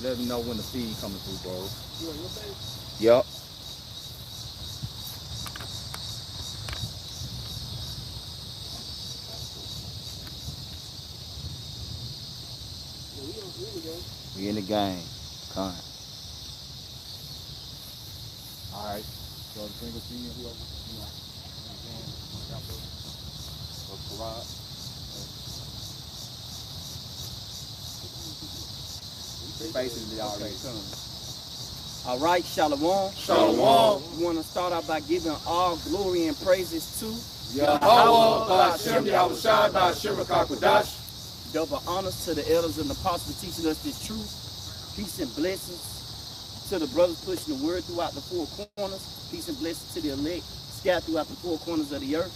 let me know when the feed coming through, bro. You on your page? Yep. Yeah, we in the game. We in the game. Con. All right. So the single senior, whoever, you know what I'm saying? Or Farad. Basically already coming. All right, Shalom. Shalom. We want to start out by giving all glory and praises to Yahweh, Ba'ashem, Yahushua, Ba'ashem, Rakakwadash. double honors to the elders and apostles teaching us this truth. Peace and blessings to the brothers pushing the word throughout the four corners. Peace and blessings to the elect scattered throughout the four corners of the earth.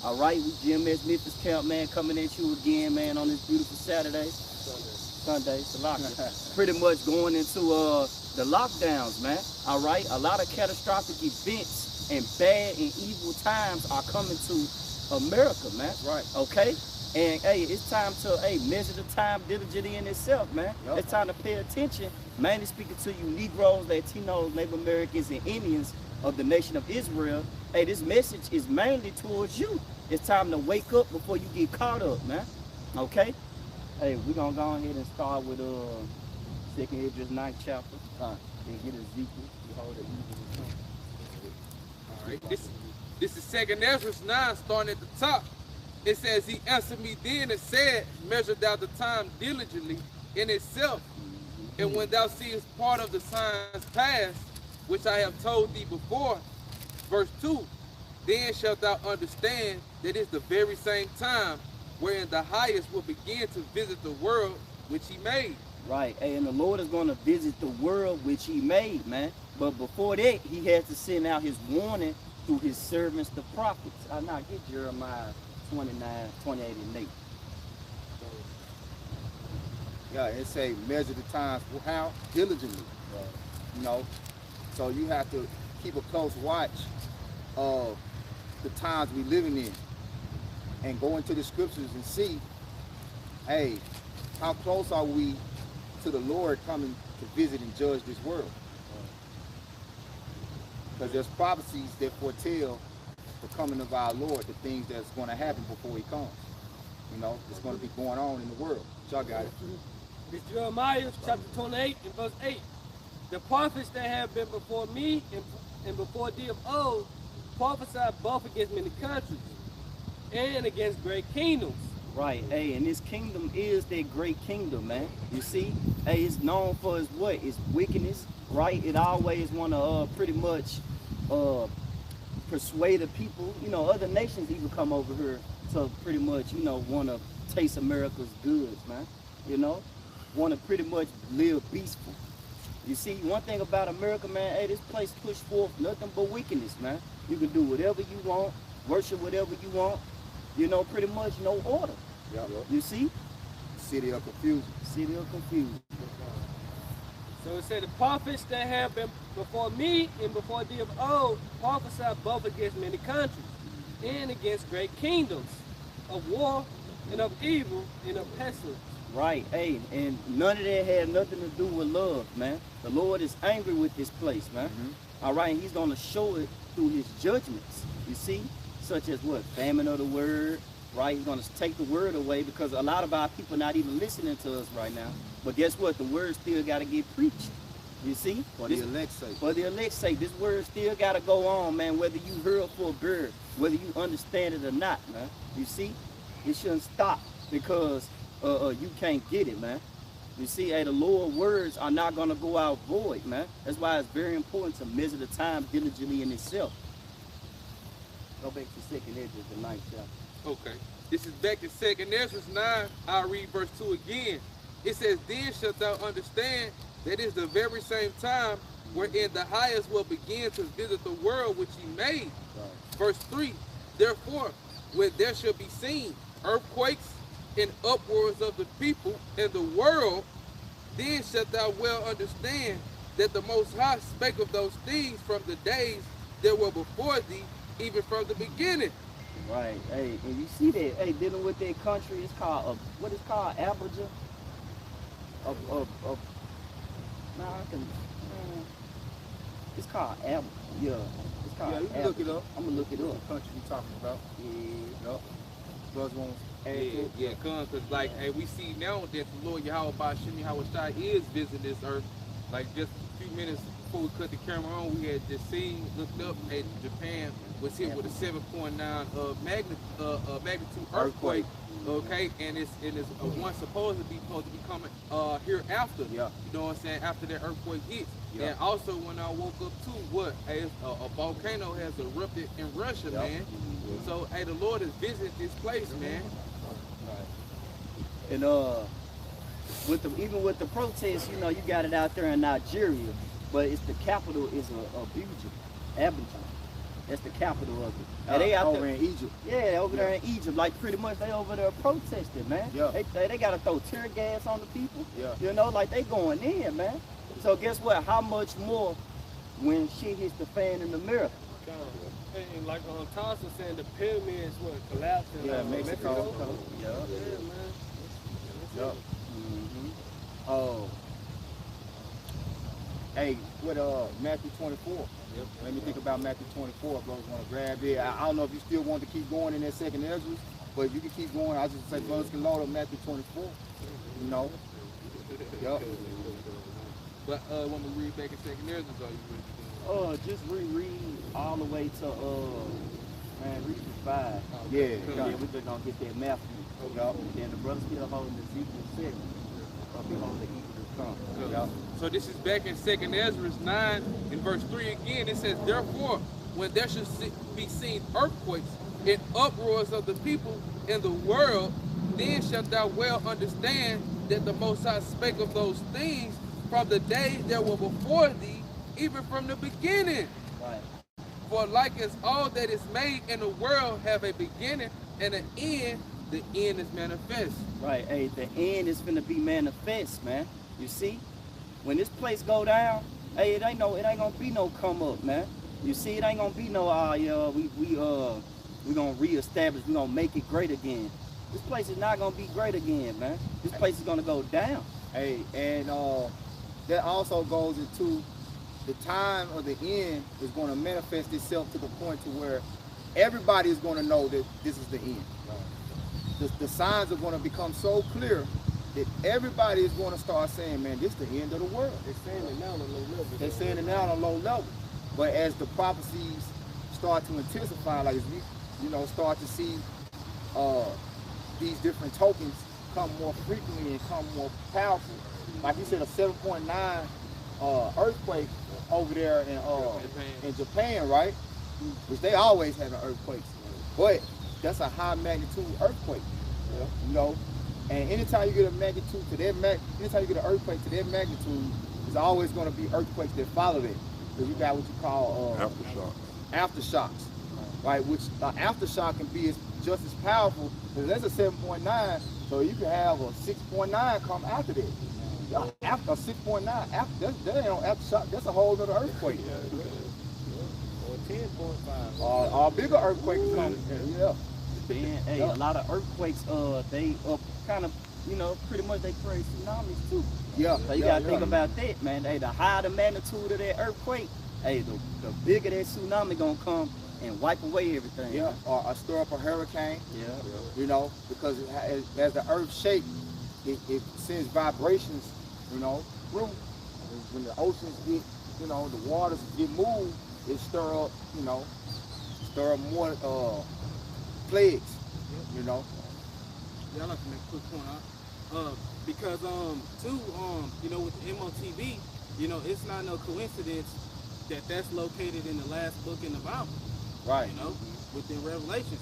All right, we GMS Memphis Camp, man, coming at you again, man, on this beautiful Saturday. Sunday, Salakia. Pretty much going into the lockdowns, man. All right, a lot of catastrophic events and bad and evil times are coming to America, man. Right. Okay? And hey, it's time to measure the time diligently in itself, man. Yep. It's time to pay attention, mainly speaking to you Negroes, Latinos, Native Americans, and Indians of the nation of Israel. Hey, this message is mainly towards you. It's time to wake up before you get caught up, man. Okay? Hey, we're gonna go ahead and start with 2nd Esdras 9th chapter. And get Ezekiel. Behold, the evil is coming. All right. This is 2nd Ezra 9, starting at the top. It says, he answered me then and said, measure thou the time diligently in itself. And when thou seest part of the signs past, which I have told thee before, verse 2, then shalt thou understand that it's the very same time wherein the highest will begin to visit the world which he made. Right, hey, and the Lord is going to visit the world which he made, man. But before that, he has to send out his warning through his servants, the prophets. I'll now get Jeremiah 29, 28, and 8. Yeah, it say measure the times. How? Diligently. You know, so you have to keep a close watch of the times we living in and go into the scriptures and see, hey, how close are we to the Lord coming to visit and judge this world? Because there's prophecies that foretell the coming of our Lord, the things that's going to happen before he comes. You know, it's going to be going on in the world. Y'all got it. This Jeremiah chapter 28 and verse 8. The prophets that have been before me and before thee of old prophesied both against many countries and against great kingdoms. Right, hey, and this kingdom is that great kingdom, man. You see, hey, it's known for its what? Its wickedness, right? It always want to pretty much persuade the people, you know, other nations even come over here to pretty much, you know, want to taste America's goods, man. You know, want to pretty much live peaceful. You see, one thing about America, man, hey, this place push forth nothing but wickedness, man. You can do whatever you want, worship whatever you want, you know, pretty much no order. Yep. You see? City of confusion. City of confusion. So it said the prophets that have been before me and before thee of old prophesied both against many countries and against great kingdoms of war and of evil and of pestilence. Right, hey, and none of that had nothing to do with love, man. The Lord is angry with this place, man. All right, and he's going to show it through his judgments, you see, such as what? Famine of the word, right? He's going to take the word away because a lot of our people not even listening to us right now. But guess what? The word still got to get preached, you see? For the elect's sake. For the elect's sake, this word still got to go on, man, whether you heard for a bird, whether you understand it or not, man. You see? It shouldn't stop because you can't get it, man. You see, hey, the Lord's words are not going to go out void, man. That's why it's very important to measure the time diligently in itself. Go back to 2nd Esdras, the 9th chapter. Okay. This is back in 2nd Ezra 9. I'll read verse 2 again. It says, then shalt thou understand that it is the very same time wherein the highest will begin to visit the world which he made. Right. Verse 3, therefore, when there shall be seen earthquakes and upwards of the people and the world, then shalt thou well understand that the Most High spake of those things from the days that were before thee, even from the beginning. Right, hey, and you see that, hey, dealing with that country, it's called, what is called Abijah? Nah, I can. It's called Apple. Yeah. It's called Yeah, you can Apple. look it up. I'm gonna look it What up. country we talking about? Yeah. Yup. Brothers want Yeah, cause like, hey, we see now that the Lord Yahweh Bashim Yahweh Shai is visiting this earth. Like just a few minutes before we cut the camera on, we had just seen, looked up at Japan was hit with a 7.9 magnitude earthquake. Okay, and it's one supposed to be coming hereafter. Yeah. You know what I'm saying? After that earthquake hits. Yeah. And also when I woke up too, a volcano has erupted in Russia, Yeah. man. So hey, the Lord has visited this place, man. And even with the protests, you know, you got it out there in Nigeria, but it's the capital is Abidjan. That's the capital of it. And they out over there, in Egypt. yeah, over there in Egypt, like pretty much they over there protesting, man. Yeah. They gotta throw tear gas on the people. Yeah. You know, like they going in, man. So guess what? How much more when shit hits the fan in America? And like Thomas was saying, the pyramids were collapsing. Yeah, Mexico. Yeah. Yeah, man. Yup. Mm-hmm. Oh. Hey, with Matthew 24. Yep. Let me think about Matthew 24. Brothers want to grab it. I don't know if you still want to keep going in that second Ezra, but you can keep going. I just say brothers can load up Matthew 24. You know. Yup. But when we read back in second Ezra, are you ready? Just reread all the way to read to 5. Yeah. Yeah, done. we're just gonna get that Matthew. Yup. And then the brother still holding Ezekiel 6. Behold the evil to come. Yup. So this is back in 2nd Ezra 9 in verse 3 again. It says, therefore, when there should be seen earthquakes and uproars of the people in the world, then shalt thou well understand that the Most High spake of those things from the days that were before thee, even from the beginning. Right. For like as all that is made in the world have a beginning and an end, the end is manifest. Right. Hey, the end is finna be manifest, man. You see? When this place go down, hey, it ain't gonna be no come up, man. You see, it ain't gonna be no we gonna reestablish, we gonna make it great again. This place is not gonna be great again, man. This place is gonna go down. Hey, and that also goes into the time of the end is going to manifest itself to the point to where everybody is going to know that this is the end. The signs are going to become so clear that everybody is going to start saying, man, this is the end of the world. They're saying it now on a low level. They're saying it now on a low level. But as the prophecies start to intensify, like as we, start to see these different tokens come more frequently and come more powerful. Like you said, a 7.9 earthquake over there in Japan, right? Which they always have earthquakes. But that's a high magnitude earthquake. And anytime you get a magnitude to that anytime you get an earthquake to that magnitude, there's always going to be earthquakes that follow it. So you got what you call aftershocks, right? Which aftershock can be just as powerful, because that's a 7.9, so you can have a 6.9 come after that. After a 6.9, that ain't no aftershock, that's a whole other earthquake. Or 10.5. Or a bigger earthquake come, yeah. Then, hey, a lot of earthquakes, they kind of, pretty much they create tsunamis too. Yeah. So you gotta think about that, man. Hey, the higher the magnitude of that earthquake, hey, the bigger that tsunami gonna come and wipe away everything. Yeah, or stir up a hurricane. Yeah. Because as the earth shakes, it sends vibrations, through. When the oceans get, the waters get moved, it stir up more plagues, Yeah, I'd like to make a quick point out. Because with the MOTV, it's not no coincidence that that's located in the last book in the Bible. Right. Within Revelations.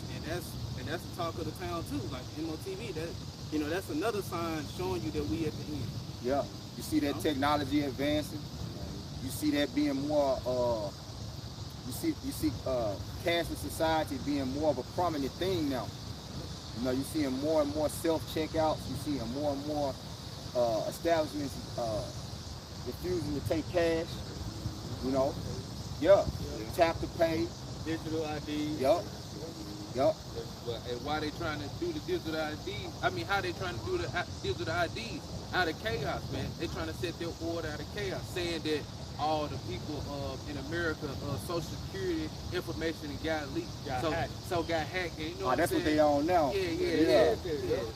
And that's the talk of the town too. Like MOTV, that's another sign showing you that we at the end. Yeah. You see that technology advancing. You see that being more you see cashless society being more of a prominent thing now. You're seeing more and more self-checkouts. You're seeing more and more establishments refusing to take cash. Tap to pay. Digital ID. Yup. Yup. And why they trying to do the digital IDs? I mean, how they trying to do the digital IDs out of chaos, man? They trying to set their order out of chaos, saying that all the people in America, Social Security information got leaked, so got hacked. And you know That's what saying? they on now. Yeah.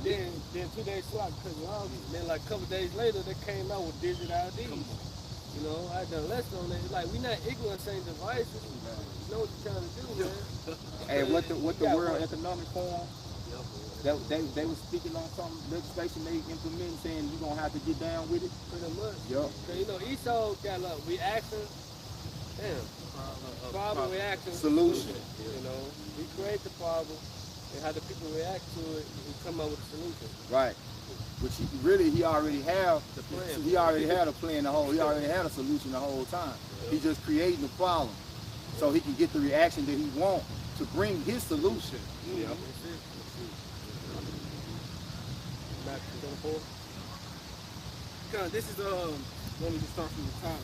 Then 2 days slot because of then like a couple days later they came out with digital IDs. You know, I done lesson on that. Like we not ignorant same devices. You know what you're trying to do, man. Hey, what the World Economic Forum? They was speaking on some legislation they implementing, saying you're gonna have to get down with it. Pretty much. Yup. Cause you know Esau got a reaction. Damn. Problem, reaction, Solution. You know, we create the problem and how the people react to it. We come up with a solution. Right. Which he already have the plan. He already had a plan he already had a solution the whole time. He's just creating the problem so he can get the reaction that he wants to bring his solution. Yeah. This is let me just start from the top.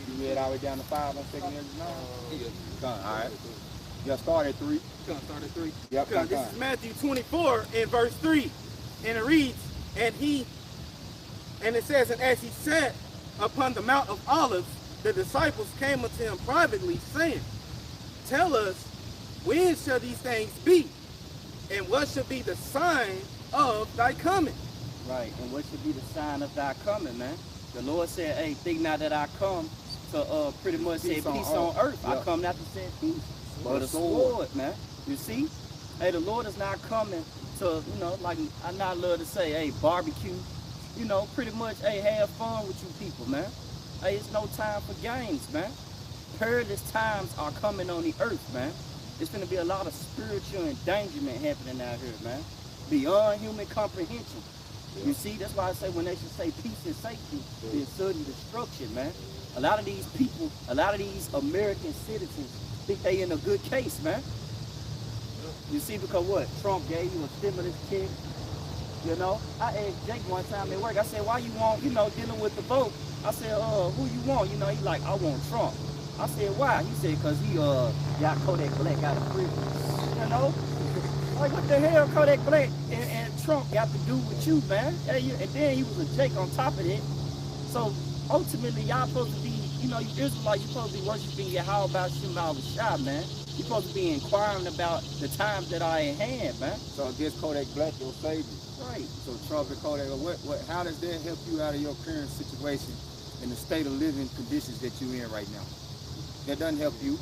You read all the way down to 5 on second Ezra 9? All right. Yeah, start at 3. Start at 3. Yep. This is Matthew 24 and verse 3. And it reads, and it says, and as he sat upon the Mount of Olives, the disciples came unto him privately, saying, tell us, when shall these things be? And what shall be the sign of thy coming? Right, and what should be the sign of thy coming, man? The Lord said, hey, think not that I come to pretty much say peace on earth. Yep. I come not to say peace, but a sword, man. You see? Hey, the Lord is not coming to, you know, like I not love to say, hey, barbecue. You know, pretty much, hey, have fun with you people, man. Hey, it's no time for games, man. Perilous times are coming on the earth, man. It's going to be a lot of spiritual endangerment happening out here, man. Beyond human comprehension. Yeah. You see, that's why I say when they should say peace and safety, there's sudden destruction, man. A lot of these people, a lot of these American citizens think they in a good case, man. You see, because what? Trump gave you a stimulus check. You know, I asked Jake one time at work, I said, why you want, you know, dealing with the vote? I said, who you want? You know, he like, I want Trump. I said, why? He said, because he got Kodak Black out of prison. You know? Like, what the hell Kodak Black and Trump got to do with you, man? And then he was a Jake on top of it. So, ultimately, y'all supposed to be, you know, you Israelites, you're supposed to be worshiping your how about Shem al-Shah, man. You're supposed to be inquiring about the times that are at hand, man. So I guess Kodak Black your savior. Right. So Trump and Kodak, how does that help you out of your current situation and the state of living conditions that you're in right now? That doesn't help you.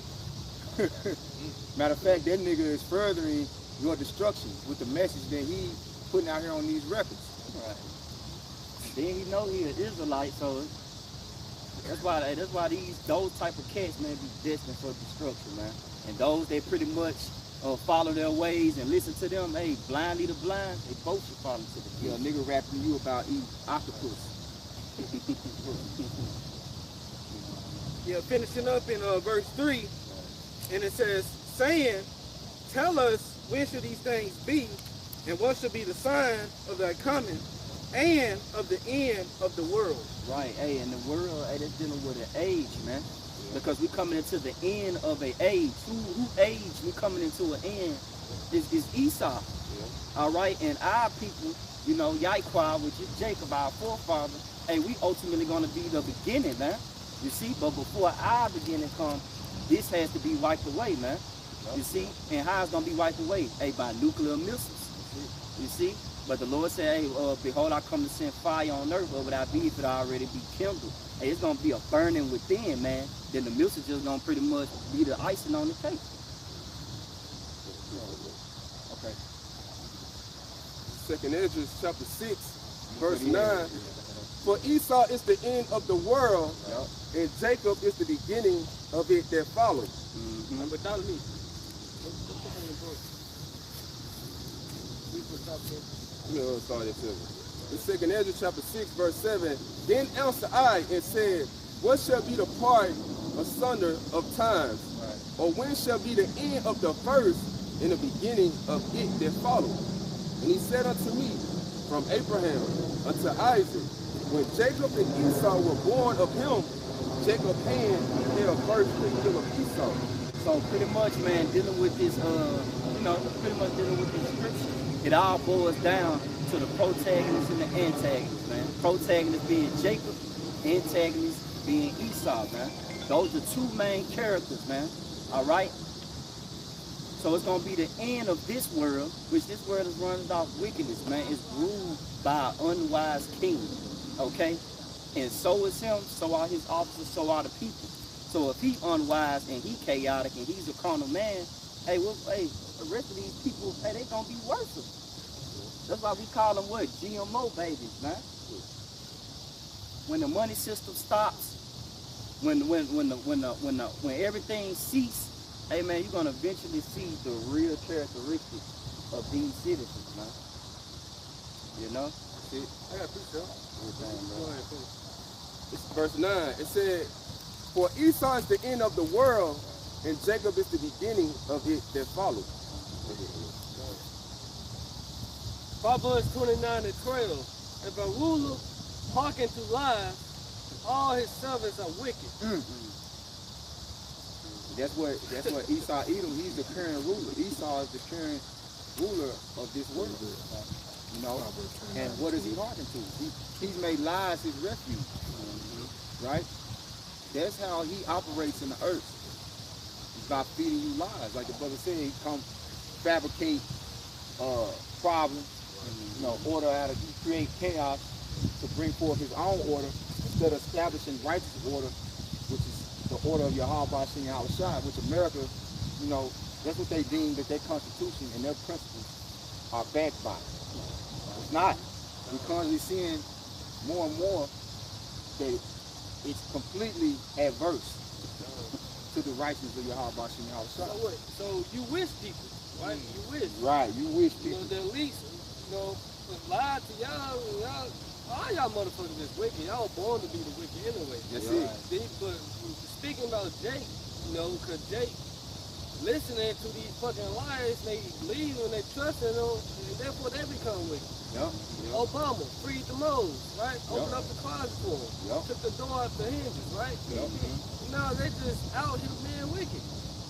Matter of fact, that nigga is furthering your destruction with the message that he putting out here on these records. Right. Then he know he an Israelite, so that's why those type of cats, man, be destined for destruction, man. And those that pretty much follow their ways and listen to them, hey, blind lead the blind, they both should follow to the Yeah, nigga rapping you about eating octopus. Yeah, finishing up in verse 3, and it says, saying, tell us when should these things be, and what should be the sign of thy coming, and of the end of the world. Right, hey, in the world, hey, that's dealing with an age, man. Because we coming into the end of an age. Who age we coming into an end is Esau. Yeah. All right, and our people, you know, Yahweh, which is Jacob, our forefather, hey, we ultimately going to be the beginning, man. You see, but before our beginning comes, this has to be wiped away, man. You see, and how it's going to be wiped away? Hey, by nuclear missiles. You see? But the Lord said, hey, behold, I come to send fire on earth, but would I be if it already be kindled? Hey, it's going to be a burning within, man. Then the missiles just going to pretty much be the icing on the cake. Okay. Second Ezra chapter 6, verse 9. For Esau is the end of the world, and Jacob is the beginning of it that follows. But that me. Start at 7. The second Ezra chapter 6, verse 7. Then answered I and said, what shall be the part asunder of times? Or when shall be the end of the first and the beginning of it that follows? And he said unto me, from Abraham unto Isaac, when Jacob and Esau were born of him, Jacob's hand held first the heel of Esau. So pretty much, man, dealing with this you know, pretty much dealing with the scripture. It all boils down to the protagonist and the antagonist, man. Protagonist being Jacob, antagonist being Esau, man. Those are two main characters, man. All right? So it's going to be the end of this world, which this world is running off wickedness, man. It's ruled by an unwise king, okay? And so is him, so are his officers, so are the people. So if he unwise and he chaotic and he's a carnal man, hey, well, hey, the rest of these people, hey, they going to be worse. That's why we call them what? GMO babies, man. When the money system stops, when everything ceases, hey man, you're gonna eventually see the real characteristics of these citizens, man. You know? See, I got two stuff. Go ahead, please. it's verse 9. It said, "For Esau is the end of the world, and Jacob is the beginning of it that follows." Proverbs 29:12. If a ruler hearken to lies, all his servants are wicked. That's what Esau Edom, he's the current ruler. Esau is the current ruler of this world. You know? And what does he hearken to? He's made lies his refuge. Right? That's how he operates in the earth. It's by feeding you lies. Like the brother said, he come fabricate problems, you know, he create chaos to bring forth his own order instead of establishing righteous order, which is the order of Yahweh Shem Yahushua, which America, you know, that's what they deem that their constitution and their principles are backed by. It's not. We're currently seeing more and more that it's completely adverse to the righteousness of Yahweh Shem So Yahushua. what? So you wish people, right? You wish. Right, you wish You know, people. the least, you know, lie to y'all, all y'all motherfuckers is wicked. Y'all born to be the wicked anyway. That's You know? it. See, but speaking about Jake, you know, because Jake listening to these fucking liars, they believe and they trust in them, and therefore they become wicked. Yup. Obama freed the moles, right? Opened Yup. up the closet for them. Yup. Took the door out the hinges, right? Yup. No, they just out here being wicked.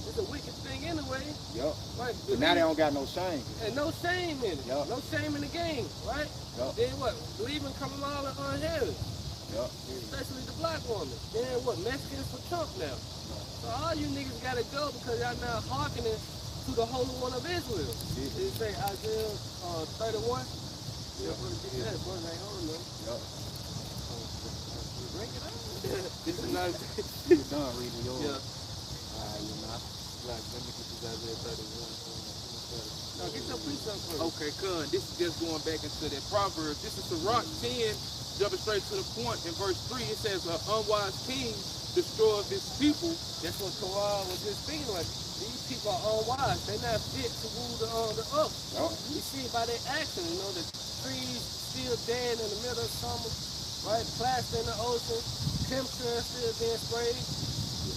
It's a wicked thing anyway, Yup. right? But now they don't got no shame. And no shame in it. Yup. No shame in the game, right? Yup. Then what? Believe in Kamala unherited, Yup. especially the black woman. Then what? Mexicans for Trump now. So all you niggas gotta go because y'all now hearkening to the Holy One of Israel. It say Isaiah 31. Yeah, brother, get that, brother, ain't holding them. Yup. Break it out. This is not. You're done reading yours. Yeah. You're not. Like, let me get this Isaiah 31. No, get your precept first. Okay, cuz, this is just going back into that proverb. This is Sirach 10, jumping straight to the point. In verse 3, it says, "An unwise king destroyeth his people." That's what Torah was just speaking like. These people are unwise. They're not fit to rule the earth. Yup. You see by their action, you know, the trees still dead in the middle of summer, right? Plastic in the ocean, temperature still being sprayed,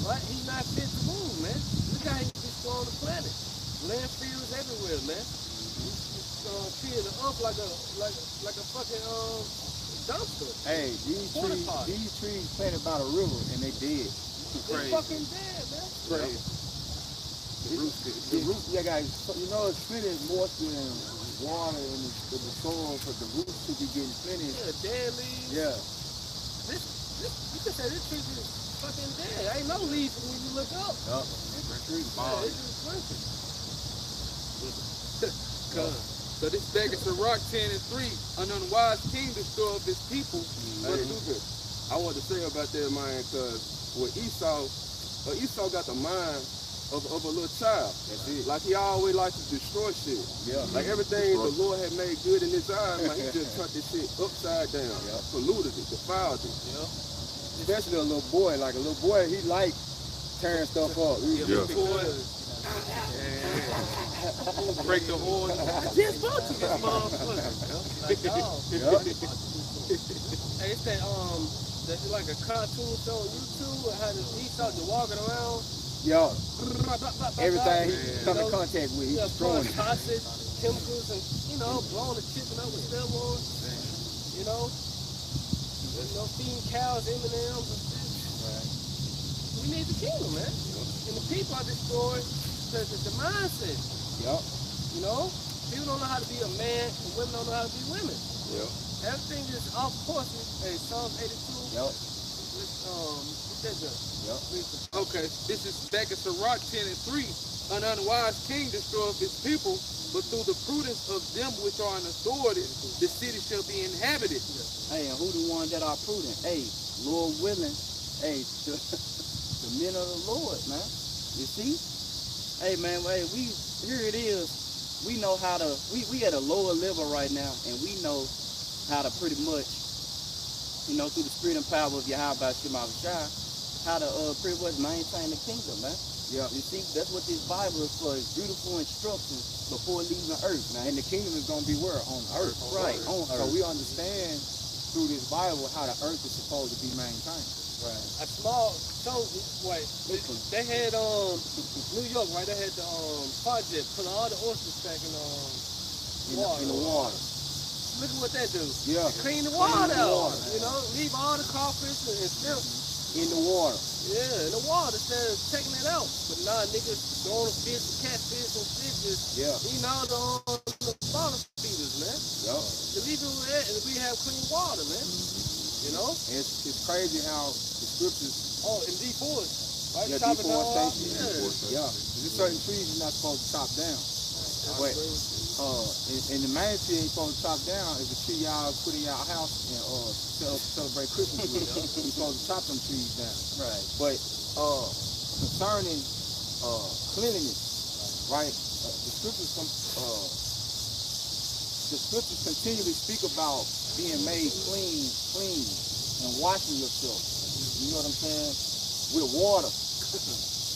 right? He's not fit to rule, man. Look how he's destroying the planet. Landfills everywhere, man. He's treating the earth like a fucking dumpster. Hey, Water park. these trees planted by the river and they dead. They're fucking dead, man. Crazy. The roots, you know, it's plenty moisture and water in the soil for the roots to be getting plenty. Yeah, dead leaves. Yeah. You can say this tree is fucking dead. Ain't no leaves when you look up. Yup. Tree. Yeah, it's just plenty. So this back in Sirach 10 and 3, "An unwise king destroyeth his people." But Lucas, I want to say about that, man, because with Esau got the mind of a little child. That's it. Like he always likes to destroy shit. Yeah. Like everything the Lord had made good in his eyes, man, he just turned this shit upside down, Yeah. polluted it, defiled it. Especially a little boy. Like a little boy, he like tearing stuff up. Yeah. Break the horn. Just bought you this motherfucker. Like, dog. Yup. Hey, it's that's like a cartoon show on YouTube and how he started walking around. Yo, everything he You come in know, contact with, he's yeah, destroying pouring it. toxic chemicals and, you know, blowing the chicken up with steroids. You know, feeding cows M&Ms and shit. We need the kingdom, man. And the people are destroyed because it's the mindset. Yup. You know? People don't know how to be a man, and women don't know how to be women. Yeah. Everything is off course. Hey, Psalm 82. Yep. Okay, this is back in Sirach 10 and 3. An unwise king destroyeth his people, but through the prudence of them which are in authority, the city shall be inhabited. Hey, and who the ones that are prudent? Hey, Lord willing, hey, the men of the Lord, man. You see? Hey, man, hey, here it is. We know how to, we at a lower level right now, and we know how to pretty much, you know, through the spirit and power of Yahweh Shema Shai, how to pretty much maintain the kingdom, man. Yeah. You see, that's what this Bible is for. It's beautiful instructions before leaving earth, man. And the kingdom is going to be where? On earth. Right, on So earth. we understand through this Bible how the earth is supposed to be maintained. Right. A small, they had New York, right? They had the project, put all the oysters back in water. In the water. Look at what that do. Yeah. Clean the water out. You know, leave all the crawfish and shrimp. In the water. Yeah, in the water instead of taking it out. But nah, niggas throwing the fish, catfish and shit, just eating all the bottom feeders, man. Yep. To leave it with that, and we have clean water, man. You know? And it's crazy how the scriptures. Oh, and deforest, right? Yeah, Chop it down. deforestation. Yeah. There's certain trees you're not supposed to chop down. But and the main tree ain't supposed to chop down is the tree y'all put in y'all house and celebrate Christmas with. You're supposed to chop them trees down. Right. But concerning cleanliness, right? The scriptures continually speak about being made clean, and washing yourself. You know what I'm saying? With water,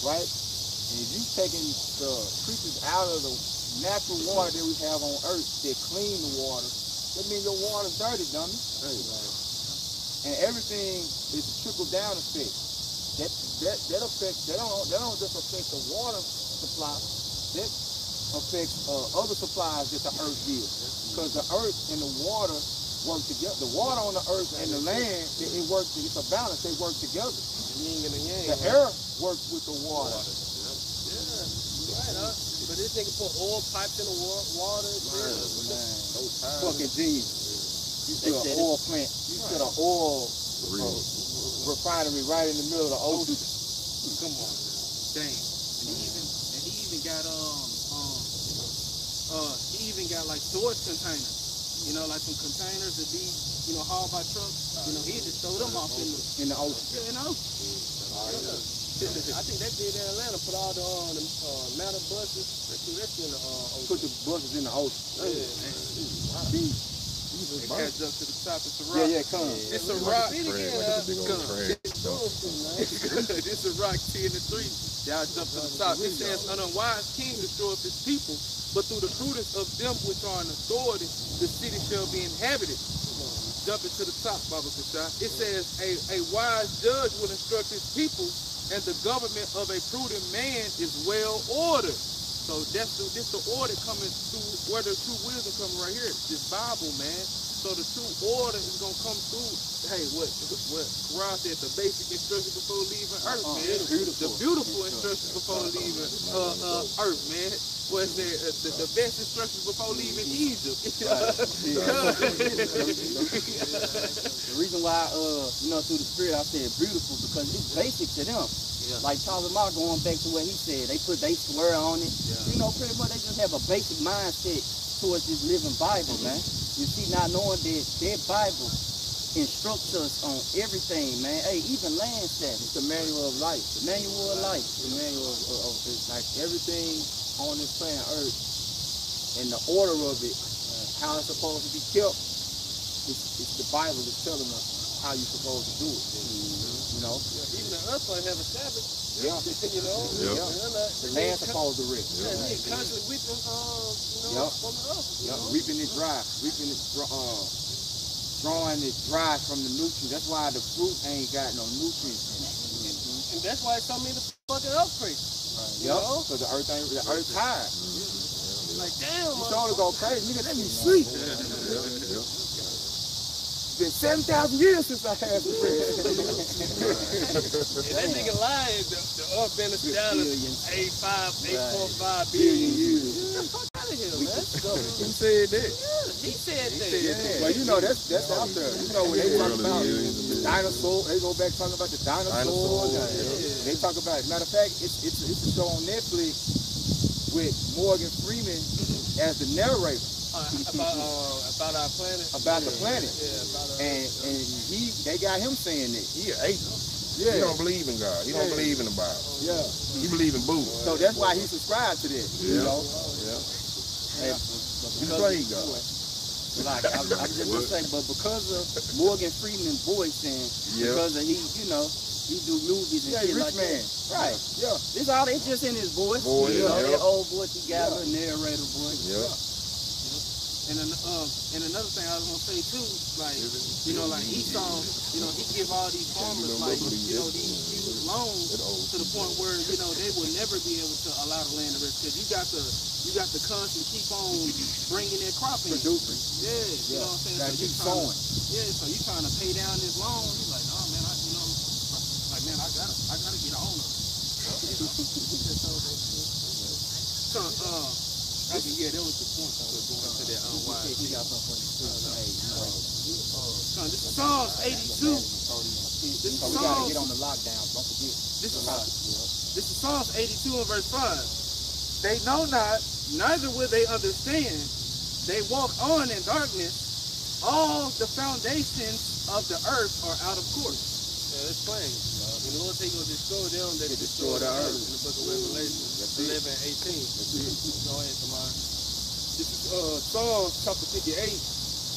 right? And if you taking the creatures out of the natural water that we have on earth that clean the water, that means your water's dirty, dummy. And everything is a trickle down effect. That affects, that don't just affect the water supply, that affects other supplies that the earth gives. Because the earth and the water work together. The water on the earth and the land, it works, it's a balance, they work together. Yin and the yang. The air works with the water. Right, huh? But this nigga put oil pipes in the water. Fucking genius. You put an oil plant, you put an oil refinery right in the middle of the ocean. Come on. Dang. And he even got like storage containers. You know, like some containers that be, you know, hauled by trucks. You know, he just throw them off in the ocean. Yeah, in the ocean. I think they did in Atlanta, put all the metal buses, they threw that shit in the ocean. Put the buses in the ocean. It adds up to the top. It's a rock. Yeah, come. It's a rock. Like a big old trash. This is rock 10 and 3. Y'all jump to the top. It says, an unwise king destroyeth his people, but through the prudence of them which are in authority, the city shall be inhabited. Jumping to the top, Baba Kashai. It says, a wise judge will instruct his people, and the government of a prudent man is well ordered. So this the order coming through, where the true wisdom coming right here. This Bible, man. So the true order is gonna come through. Hey, what Quran said, the basic instructions before leaving Earth, man. The beautiful instructions before leaving Earth, man. Was the best instructions before leaving Egypt. The reason why, you know, through the spirit I said beautiful, because it's basic to them. Yeah. Like Charles Mark going back to what he said, they swear on it. Yeah. You know, pretty much they just have a basic mindset towards this living Bible, man. You see, not knowing that their Bible instructs us on everything, man. Hey, even land status. It's the manual of life. The manual of life. The manual of like everything on this planet Earth and the order of it, how it's supposed to be kept. It's the Bible that's telling us how you're supposed to do it. You know? Even the earth might have a Sabbath. Yeah. You know? Yeah. The land's supposed to rest. Yeah, they constantly weeping, from the earth. Reaping it dry. Reaping it drawing it dry from the nutrients. That's why the fruit ain't got no nutrients in it. And that's why it's so many fucking earthquakes. Yep. Because the earth's tired. Like, damn, You told us go crazy. Nigga, let me sleep. It's been 7,000 years since I had the that nigga lying. The earth been established 8.45 billion years. years. out of here, We man. discovered. Who said that? He said that. Yeah. Well, you know, that's out there. You know, when they talk World of about aliens and the dinosaur, they go back talking about the dinosaurs. They talk about it. Matter of fact, it's a show on Netflix with Morgan Freeman as the narrator About our planet. about the planet. Yeah, about our And they got him saying that. He an atheist. He Yeah, don't believe in God. He don't believe in the Bible. yeah. He believe in Buddha. So that's why he subscribed to that. You know, He played God. Like I was just gonna say, but because of Morgan Freeman's voice and because of he do movies and yeah, shit rich like man. that. Right. Yeah. This all it's just in his voice. Voice, You know, yeah. that old voice he got, a narrator voice. Yeah. And another thing I was gonna say too, like like Esau, he give all these farmers like these huge loans to the point where they will never be able to allow the land to rest because you got to constantly keep on bringing that crop in. Producing. Yeah, you know what I'm saying. Gotta So keep you trying sowing. so you trying to pay down this loan. You're like, oh man, I gotta get on it. That was the point I was going to that unwise. This is Psalms 82. This is So we gotta get on the lockdown. Don't forget. This is Psalms 82 and verse 5. They know not, neither will they understand. They walk on in darkness. All the foundations of the earth are out of course. Yeah, that's plain. And the Lord said He's going to destroy them that destroy the earth. In the book of Revelation 11:18. Go ahead, Tamar. This is Psalms chapter 58,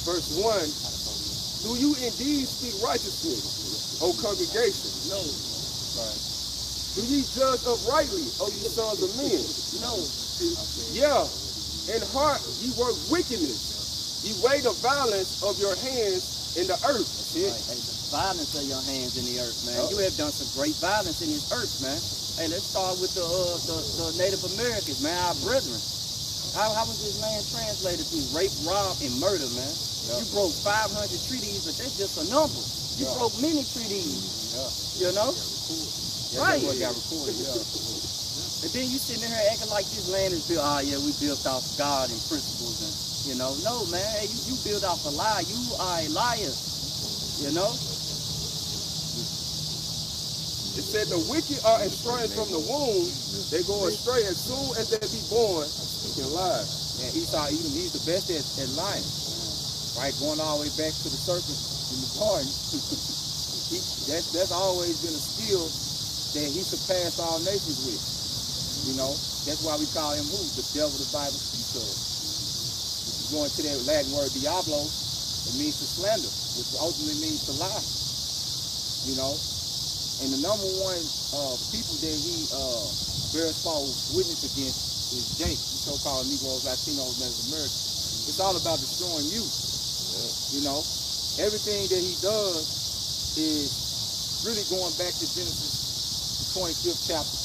verse 1. Do you indeed speak righteousness, O congregation? No. Do ye judge uprightly, O ye sons of men? No. Yeah, in heart ye work wickedness. Ye weigh the violence of your hands in the earth. Right. Hey, the violence of your hands in the earth, man. You have done some great violence in this earth, man. Hey, let's start with the Native Americans, man, our brethren. How was this land translated through rape, rob, and murder, man? You broke 500 treaties, but that's just a number. You broke many treaties. You know? Right. That's what got recorded. And then you sitting there acting like this land is built. Oh yeah, we built off God and principles, and no, man. Hey, you build off a lie. You are a liar. You know. It said the wicked are estranged from the womb. They go astray as soon as they be born. Speaking lies. And Esau Edom, he's the best at lying. Right, going all the way back to the serpent in the garden. That's always been a skill that he surpassed all nations with. That's why we call him who? The devil the Bible speaks of. If you go into that Latin word diablo, it means to slander, which ultimately means to lie. And the number one people that he bears false witness against is Jake, the so-called Negroes, Latinos, Native Americans. It's all about destroying you. Everything that he does is really going back to Genesis, the 25th chapter,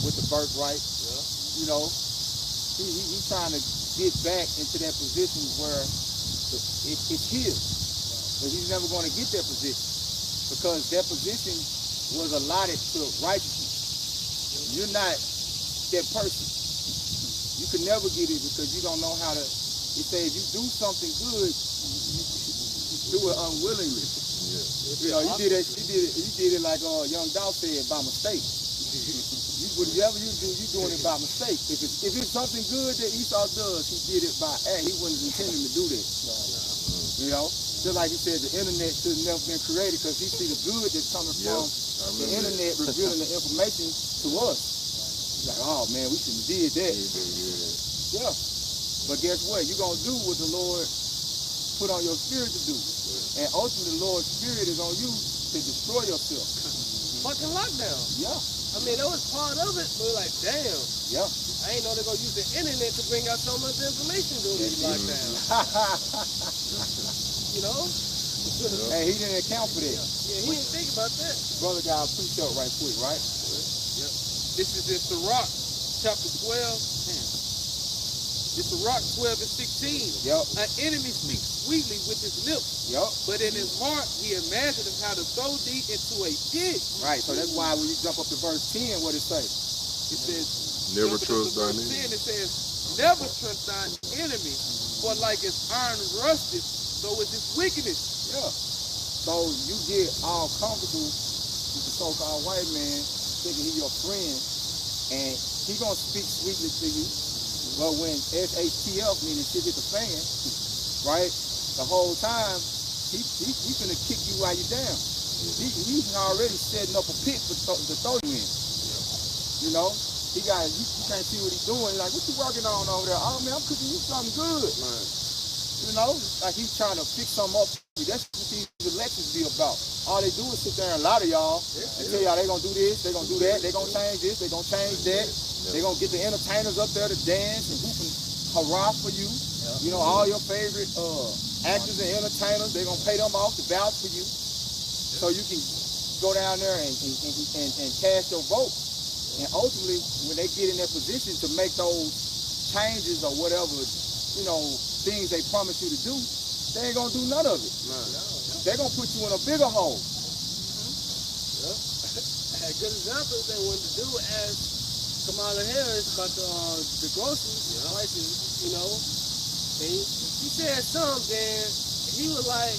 with the birthright. He's trying to get back into that position where it's his. But he's never going to get that position because that position was allotted to righteousness. You're not that person. You can never get it because you don't know how to. It says if you do something good, you do it unwillingly. You did it like Young Dolph said by mistake. Whatever you do, you're doing it by mistake. If it's something good that Esau does, he did it by act. He wasn't intending to do that. Just like he said, the internet should have never been created because he see the good that's coming from the internet revealing the information to us. Like, oh man, we shouldn't have did that. Yeah. But guess what? You're going to do what the Lord put on your spirit to do. And ultimately, the Lord's spirit is on you to destroy yourself. Fucking lockdown. Yeah. I mean, that was part of it, but like, damn. Yeah. I ain't know they're going to use the internet to bring out so much information during these lockdowns. Hey, he didn't account for that. Yeah, he didn't think about that. Brother got a pre-show right quick, right? This is in Sirach, chapter 12. It's Sirach 12 and 16. Yep. An enemy speaks sweetly with his lips, Yep. but in his heart he imagineth how to throw thee into a pit. Right, so that's why when you jump up to verse 10, what it say? It says, Never jump into trust thy verse neighbor. 10, it says, never turn thine enemy, for like as iron rusted, so is his wickedness. Yeah. So you get all comfortable with the so-called white man, thinking he your friend, and he gonna speak sweetly to you. But when SHTF, meaning shit hit the fan, right? The whole time, he finna kick you while you down. He's already setting up a pit to throw you in. You know? You can't see what he's doing. Like, what you working on over there? Oh man, I'm cooking you something good. Man. You know? Like he's trying to fix something up. That's what these elections be about. All they do is sit there and lie to y'all and tell y'all they gonna do this, they gonna do that, they gonna change this, they gonna change that. They gonna get the entertainers up there to dance and hoop and hurrah for you. You know, all your favorite actors and entertainers, they gonna pay them off to vouch for you. So you can go down there and cast your vote. And ultimately, when they get in that position to make those changes or whatever, you know, things they promise you to do, they ain't gonna do none of it. They're gonna put you in a bigger hole. A good example they wanted to do as Kamala Harris about the groceries prices, you know. And he said something, then he was like,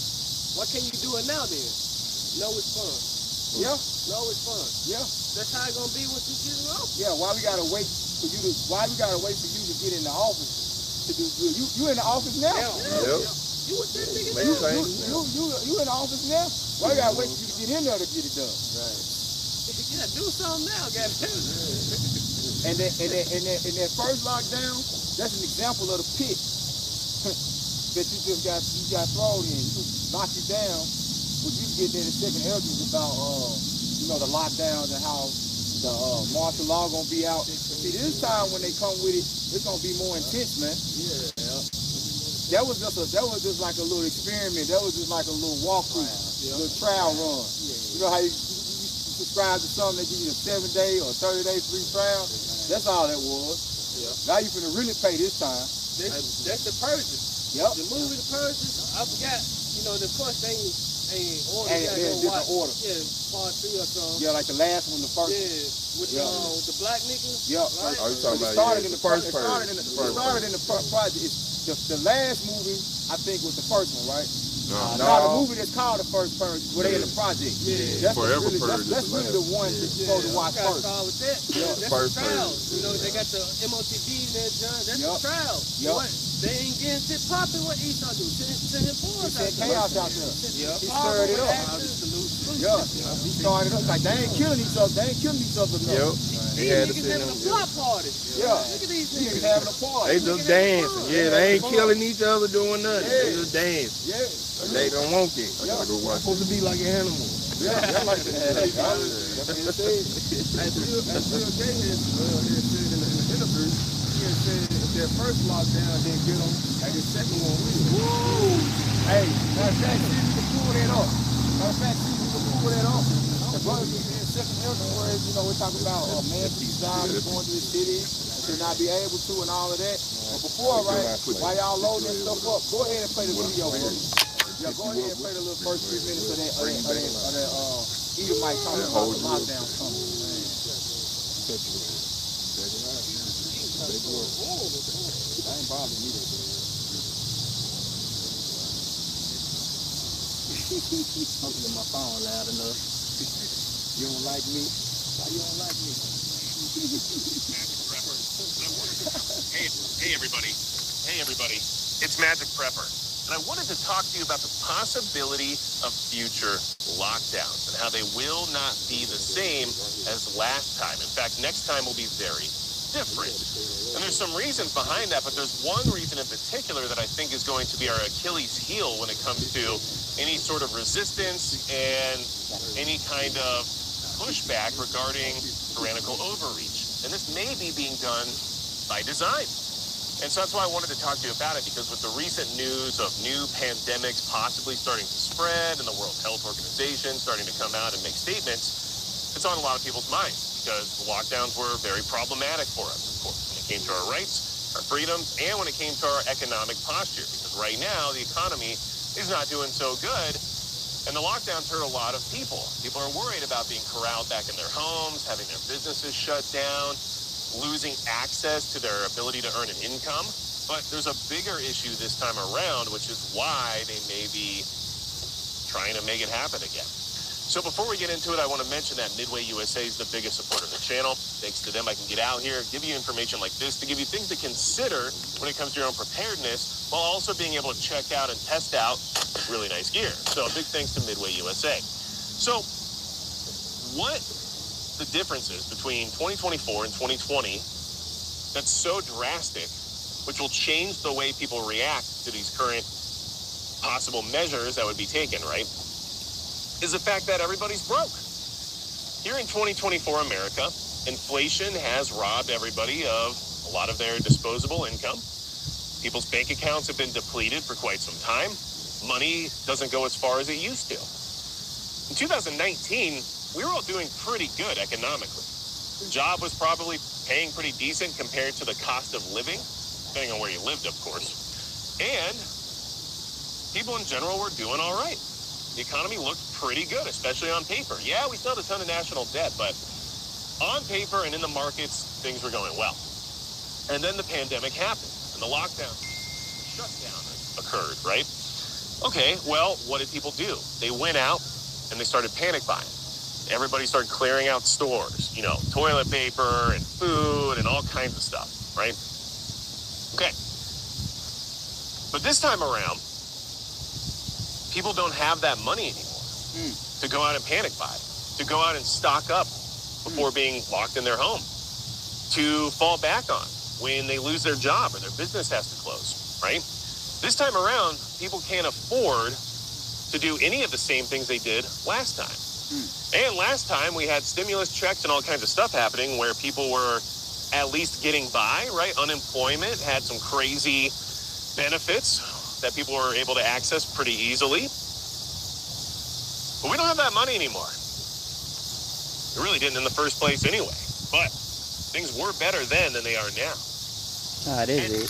why can't you do it now then? No, it's fun. Yeah. No, it's fun. Yeah. That's how it's gonna be once you get in office. Yeah, why we gotta wait for you to get in the office to do good? You in the office now? Yep. You with that nigga Makes now? sense. You in the office now? Why you gotta wait for you to get in there to get it done? Right. Yeah, do something now, goddamn. And that first lockdown, that's an example of the pit that you got thrown in. You knock you down. When you get there in the second elders about you know, the lockdowns and how the martial law gonna be out. See, this time when they come with it, it's gonna be more intense, man. Yeah. That was just like a little experiment. That was just like a little walkthrough, little trial run. You know how you subscribe to something, they give you a 7-day or 30-day free trial? That's all that was. Now you finna really pay this time. That's the purges. Yep. The movie The Purges, I forgot, you know, the first thing ain't order. Different order. Yeah, part 3 or something. Yeah, like the last one, the first. Yeah, with the black niggas. Yeah. Right? Oh, you talking about started in the first project. The last movie, I think, was the first one, right? The movie that's called The First Purge, where they in the project. Yeah. Forever Purge. That's really the one that you're supposed to watch first. Start with that. That's First the trials. You know, they got the MOTB in there, John. That's the trials. What? They ain't getting shit popping. What Esau do? Send him boys out there. Chaos out there. He stirred it up. He started up like they ain't killing each other. They ain't killing each other enough. He had to These niggas send having them. a block party. Yeah. Look at these Niggas niggas. having a party. They just dancing. Yeah, they ain't killing each other doing nothing. They just dancing. Yeah. They don't want it. I gotta go watch. Supposed to be like an animal. Yeah, like that. As Bill Gates has said in the interview, he had said if their first lockdown didn't get them, and the second one will. Woo! Hey, matter of fact, see if you can pull that off. The brothers be in second whereas, you know, we're talking about a man to desire to go into the city and to not be able to and all of that. But before, right, while y'all loading that stuff up, go ahead and play the video for me. Yeah, go ahead and play the little first 3 minutes of that Edomite talking about the lockdown coming. I ain't bothering me. Something in my phone loud enough. You don't like me? Why you don't like me? Hey everybody. It's Magic Prepper. And I wanted to talk to you about the possibility of future lockdowns and how they will not be the same as last time. In fact, next time will be very different. And there's some reasons behind that, but there's one reason in particular that I think is going to be our Achilles heel when it comes to any sort of resistance and any kind of pushback regarding tyrannical overreach. And this may be being done by design. And so that's why I wanted to talk to you about it, because with the recent news of new pandemics possibly starting to spread and the World Health Organization starting to come out and make statements, it's on a lot of people's minds because the lockdowns were very problematic for us, of course, when it came to our rights, our freedoms, and when it came to our economic posture. Because right now, the economy is not doing so good, and the lockdowns hurt a lot of people. People are worried about being corralled back in their homes, having their businesses shut down. losing access to their ability to earn an income. But there's a bigger issue this time around, which is why they may be trying to make it happen again. So before we get into it, I want to mention that Midway USA is the biggest supporter of the channel. Thanks to them, I can get out here, give you information like this, to give you things to consider when it comes to your own preparedness, while also being able to check out and test out really nice gear. So a big thanks to Midway USA. So what the difference is between 2024 and 2020 that's so drastic, which will change the way people react to these current possible measures that would be taken, right, is the fact that everybody's broke. Here in 2024 America, inflation has robbed everybody of a lot of their disposable income. People's bank accounts have been depleted for quite some time. Money doesn't go as far as it used to. In 2019, we were all doing pretty good economically. The job was probably paying pretty decent compared to the cost of living, depending on where you lived, of course. And people in general were doing all right. The economy looked pretty good, especially on paper. Yeah, we still had a ton of national debt, but on paper and in the markets, things were going well. And then the pandemic happened, and the lockdown, shutdown occurred, right? Okay, well, what did people do? They went out and they started panic buying. Everybody started clearing out stores, you know, toilet paper and food and all kinds of stuff, right? Okay. But this time around, people don't have that money anymore to go out and panic buy, to go out and stock up before being locked in their home, to fall back on when they lose their job or their business has to close, right? This time around, people can't afford to do any of the same things they did last time. And last time we had stimulus checks and all kinds of stuff happening where people were at least getting by, right? Unemployment had some crazy benefits that people were able to access pretty easily. But we don't have that money anymore. We really didn't in the first place anyway. But things were better then than they are now. Ah, that's it.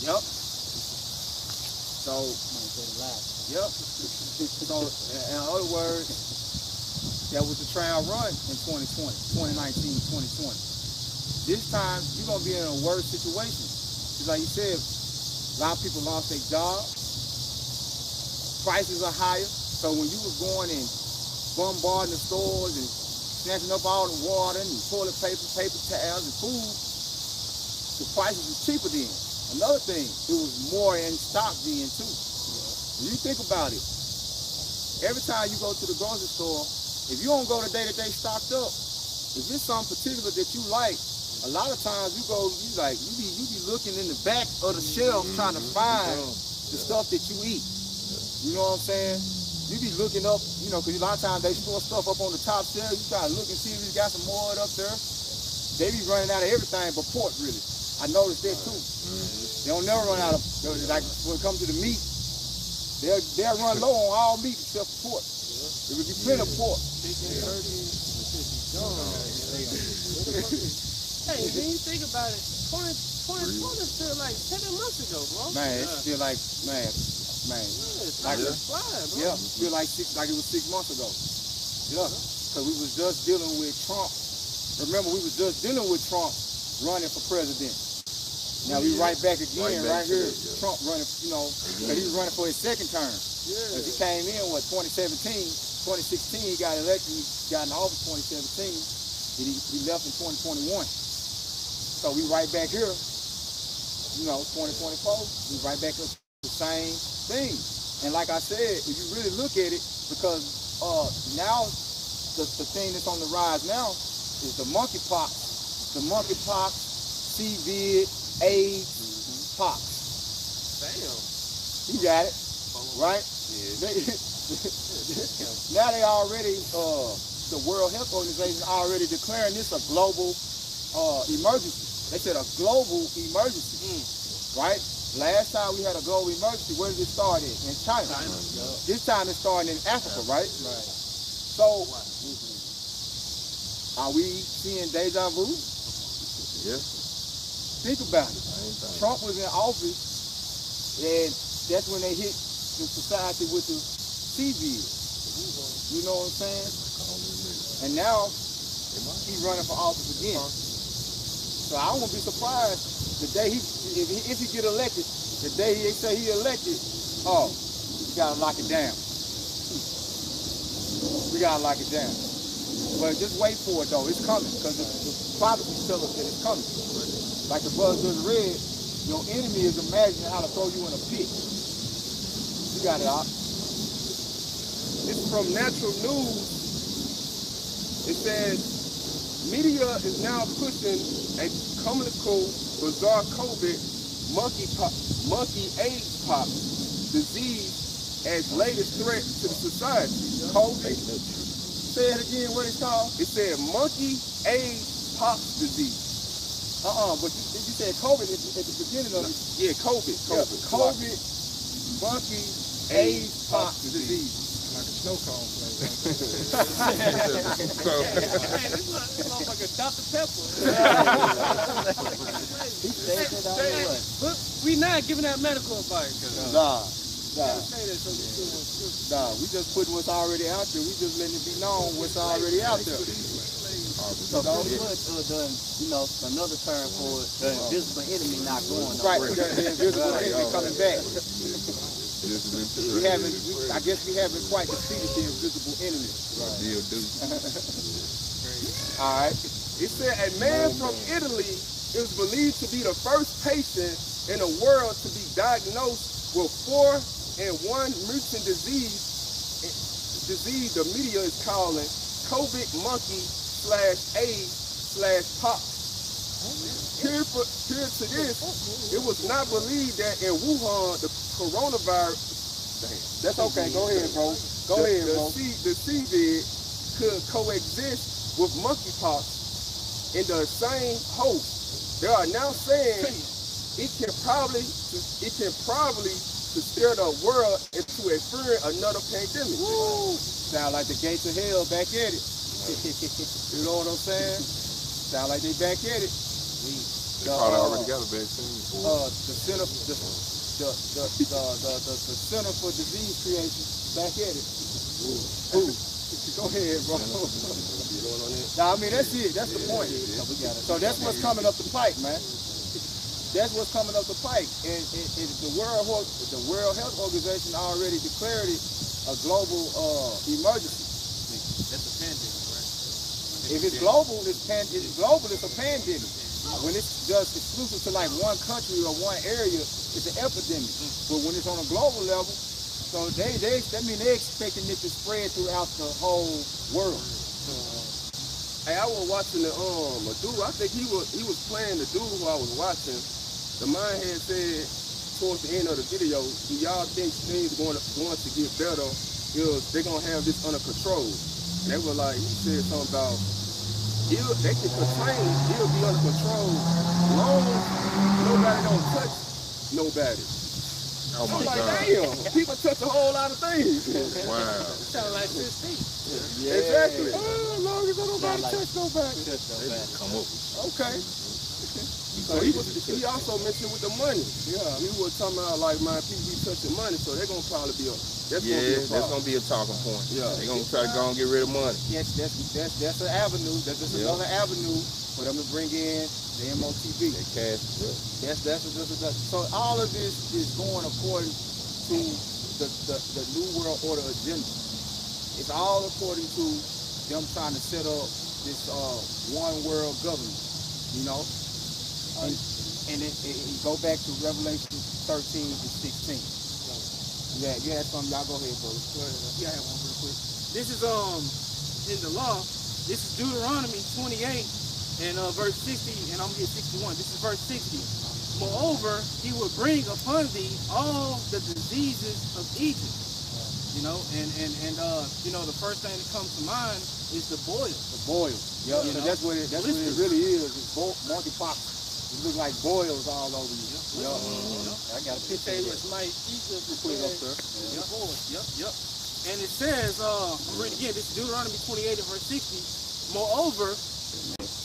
Yep. So, yep. So, in other words, that was the trial run in 2020, 2019, 2020. This time, you're going to be in a worse situation. Just like you said, a lot of people lost their jobs. Prices are higher. So when you was going and bombarding the stores and snatching up all the water and toilet paper, paper towels and food, the prices was cheaper then. Another thing, it was more in stock then too. When you think about it, every time you go to the grocery store, if you don't go the day that they stocked up, if it's something particular that you like, a lot of times you be looking in the back of the shelf trying to find the stuff that you eat. You know what I'm saying? You be looking up, you know, because a lot of times they store stuff up on the top shelf. You try to look and see if you got some more up there. They be running out of everything but pork, really. I noticed that too. They don't never run out of, like when it comes to the meat, they'll run low on all meat except for pork. There would be plenty of pork. Hey, when you think about it, 2020 feel like 7 months ago, bro. Man, it feel like, man. It's like it's flying, bro. Yeah, it feel like it was 6 months ago. Yeah, because we was just dealing with Trump. Remember, we was just dealing with Trump running for president. Now we right back again, right here. Trump running, you know, because he was running for his second term. Because he came in, 2017, 2016, he got elected, he got in office 2017, and he left in 2021. So we right back here, you know, 2024, we right back up to the same thing. And like I said, if you really look at it, because now the thing that's on the rise now is the monkeypox. The monkeypox, CVID, AIDS, pox. Damn. You got it, right? Yeah. Now they already, the World Health Organization already declaring this a global emergency. They said a global emergency, right? Last time we had a global emergency, where did it start in China. This time it's starting in Africa, right? So, are we seeing deja vu? Yeah. Think about it. Trump was in office, and that's when they hit the society with the CVID. You know what I'm saying? And now he's running for office again. So I won't be surprised the day if he get elected, the day they say he elected, oh, we gotta lock it down. We gotta lock it down. But just wait for it though, it's coming, because the prophecies tell us that it's coming. Like the brother just read, your enemy is imagining how to throw you in a pit. You got it, Op. It's from Natural News. It says, media is now pushing a communicable, bizarre COVID monkey AIDS pop disease as latest threat to the society. COVID. Say it again, what it's called? It said monkey AIDS pop disease. But you said COVID at the beginning of it. Yeah, COVID. Yeah, COVID, monkey, AIDS, pox disease. Like a snow cone flavor. This motherfucker Dr. Pepper. Look, we not giving out medical advice. Nah. Say that so We just putting what's already out there. We just letting it be known what's already out there. So pretty much, another term for it, the invisible enemy not going Right, nowhere. the invisible enemy coming back. I guess we haven't quite defeated the invisible enemy. All right. It said a man from Italy is believed to be the first patient in the world to be diagnosed with 4-in-1 mutant disease the media is calling COVID monkey/AIDS/pox. Here to this, it was not believed that in Wuhan the coronavirus. That's okay. Go ahead, bro. The CVID could coexist with monkeypox in the same host. They are now saying it can probably steer the world into a fear another pandemic. Woo. Sound like the gates of hell back at it. You know what I'm saying? Sound like they back at it. They probably already got a vaccine. The Center for Disease Creation back at it. Ooh. Go ahead, bro. Nah, I mean, that's it. That's the point. So that's what's coming up the pike, man. That's what's coming up the pike. And the World Health Organization already declared it a global emergency. That's a pandemic, right? If it's global, it's a pandemic. When it's just exclusive to like one country or one area, it's an epidemic. But when it's on a global level, so that mean they're expecting it to spread throughout the whole world. Hey, I was watching a dude. I think he was playing the dude who I was watching. The man had said towards the end of the video, do y'all think things going to get better if they're gonna have this under control? And they were like, he said something about they can contain it, he'll be under control long as nobody don't touch nobody. Oh my I'm like, God. damn, people touch a whole lot of things. Wow. Sound like 15. Yeah. Exactly. As long as nobody touch nobody. Come up. Okay. So he also mentioned with the money. Yeah. He was talking about like, man, people be touching money, so they're gonna probably be that's gonna be a talking point. Yeah. They're gonna try to go and get rid of money. Yes, that's an avenue. That's just another avenue for them to bring in the MOTV. They cash. So all of this is going according to the New World Order agenda. It's all according to them trying to set up this one world government, you know? And it go back to Revelation 13 to 16. Yeah, you had something, y'all go ahead, bro. Yeah, I have one real quick. This is in the law. This is Deuteronomy 28 and verse 60, and I'm gonna get 61. This is verse 60. Moreover, he will bring upon thee all the diseases of Egypt. You know, and the first thing that comes to mind is the boil. The boil. Yeah, so that's what it really is. It's monkeypox. It looks like boils all over you. Yeah. I got a picture. It's like Egypt. Put it up there. Yep. And it says, I'm reading again, this is Deuteronomy 28 and verse 60. Moreover,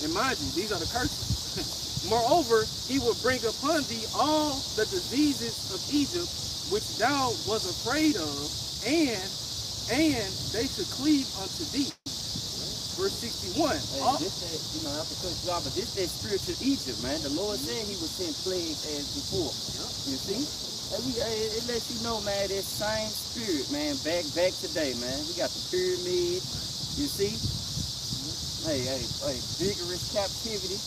and mind you, these are the curses. Moreover, he will bring upon thee all the diseases of Egypt, which thou was afraid of, and they should cleave unto thee. verse 61. Hey, this that, you know, after cut you off, but this that spiritual Egypt, man. The Lord said he would send plagues as before. You see? It lets you know, man, that same spirit, man, back today, man. We got the pyramid, you see? Hey, vigorous captivity,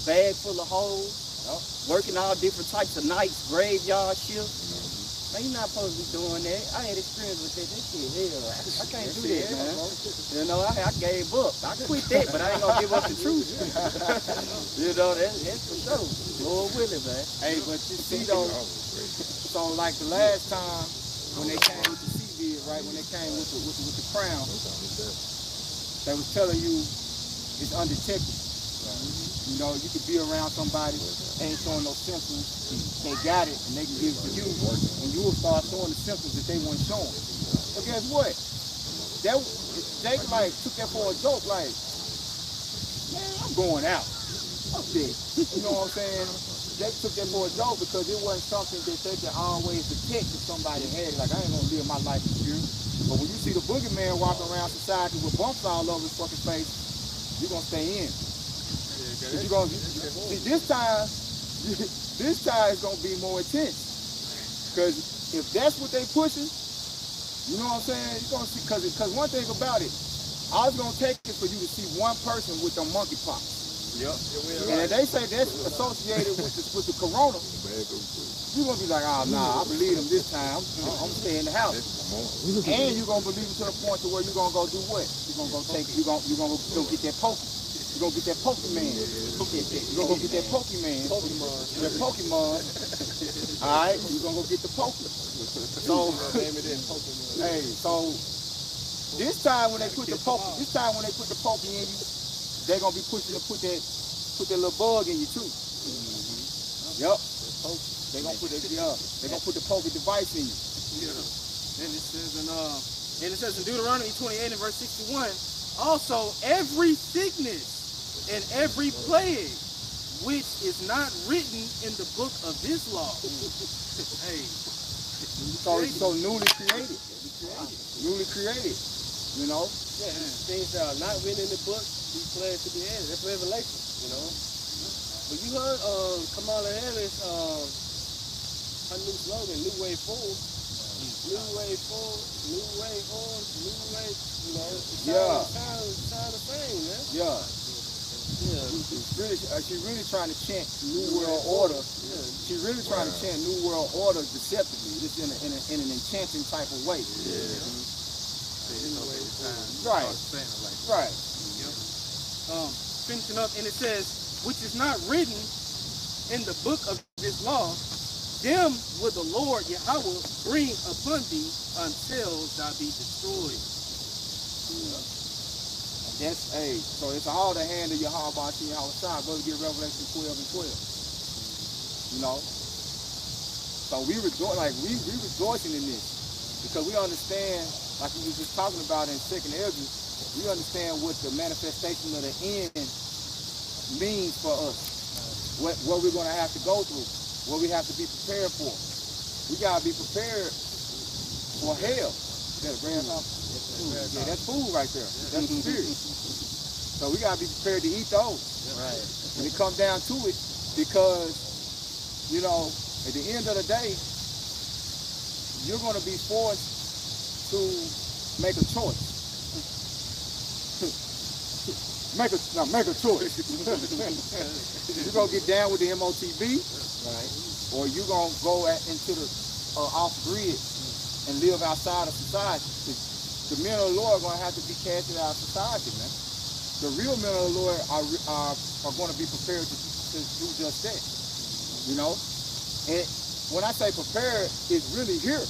bag full of holes, working all different types of nights, graveyard shifts. Man, you're not supposed to be doing that. I had experience with that. This shit, hell, I can't do that, man. You know, I gave up. I quit that, but I ain't gonna give up the truth. You know, that's for sure. Lord willing, man. Hey, but you see though, so like the last time when they came with the sea right, when they came with the crown, they was telling you it's undetected. You know, you could be around somebody, ain't showing no symptoms, they got it, and they can give it to you, and you will start showing the symptoms that they weren't showing. But guess what? They like took that for a joke, like, man, I'm going out. Fuck that. You know what I'm saying? They took that for a joke because it wasn't something that they could always detect if somebody had it. Like, I ain't gonna live my life in fear. But when you see the boogeyman walking around society with bumps all over his fucking face, you're gonna stay in. You gonna, see, this time it's gonna be more intense. Because if that's what they pushing, you know what I'm saying? You're gonna see, because one thing about it, all it's gonna take is for you to see one person with the monkeypox. Yep. And if they say that's associated with the corona, you're gonna be like, oh nah, I believe them this time. I'm gonna stay in the house. And you're gonna believe it to the point to where you're gonna go do what? You're gonna go get that Pokemon. You're gonna get that Pokemon. You're gonna go get that Pokemon. That Pokemon. Alright, you're gonna go get the Pokemon. So hey, so this time when they put the Pokemon in you, they're gonna be pushing to put that little bug in you too. Yup. They're gonna put the Pokemon device in you. And it says in Deuteronomy 28 and verse 61, also every sickness and every plague which is not written in the book of this law. Hey. So newly created. Newly created. You know? Yeah, things that are not written in the book, these plagues to be added. That's Revelation, you know. But you heard Kamala Harris, her new slogan, New Way Forward. New way forward, new way on, new way, you know. It's time to sing, man. Yeah. She's really trying to chant New World Order. She's really trying to chant New World Order deceptively, just in an enchanting type of way. Right. Right. Finishing up, and it says, which is not written in the book of this law, them will the Lord Yahweh bring upon thee until thou be destroyed. So it's all the hand of Yahweh Ba'ashim Yahushua. Go to get Revelation 12 and 12. You know? So we rejoicing in this. Because we understand, like we were just talking about in 2nd Ezra, we understand what the manifestation of the end means for us. What we're going to have to go through. What we have to be prepared for. We gotta be prepared for hell. Is that a grasshopper? Yeah, that's food right there. That's the spirit. So we gotta be prepared to eat those. Right. When it comes down to it, because, you know, at the end of the day, you're gonna be forced to make a choice. Make a choice. You're gonna get down with the MOTB. Right. Or you gonna go into the off grid and live outside of society. The men of the Lord are gonna have to be casted out of society, man. The real men of the Lord are gonna be prepared to do just that. You know? And when I say prepared, it's really here.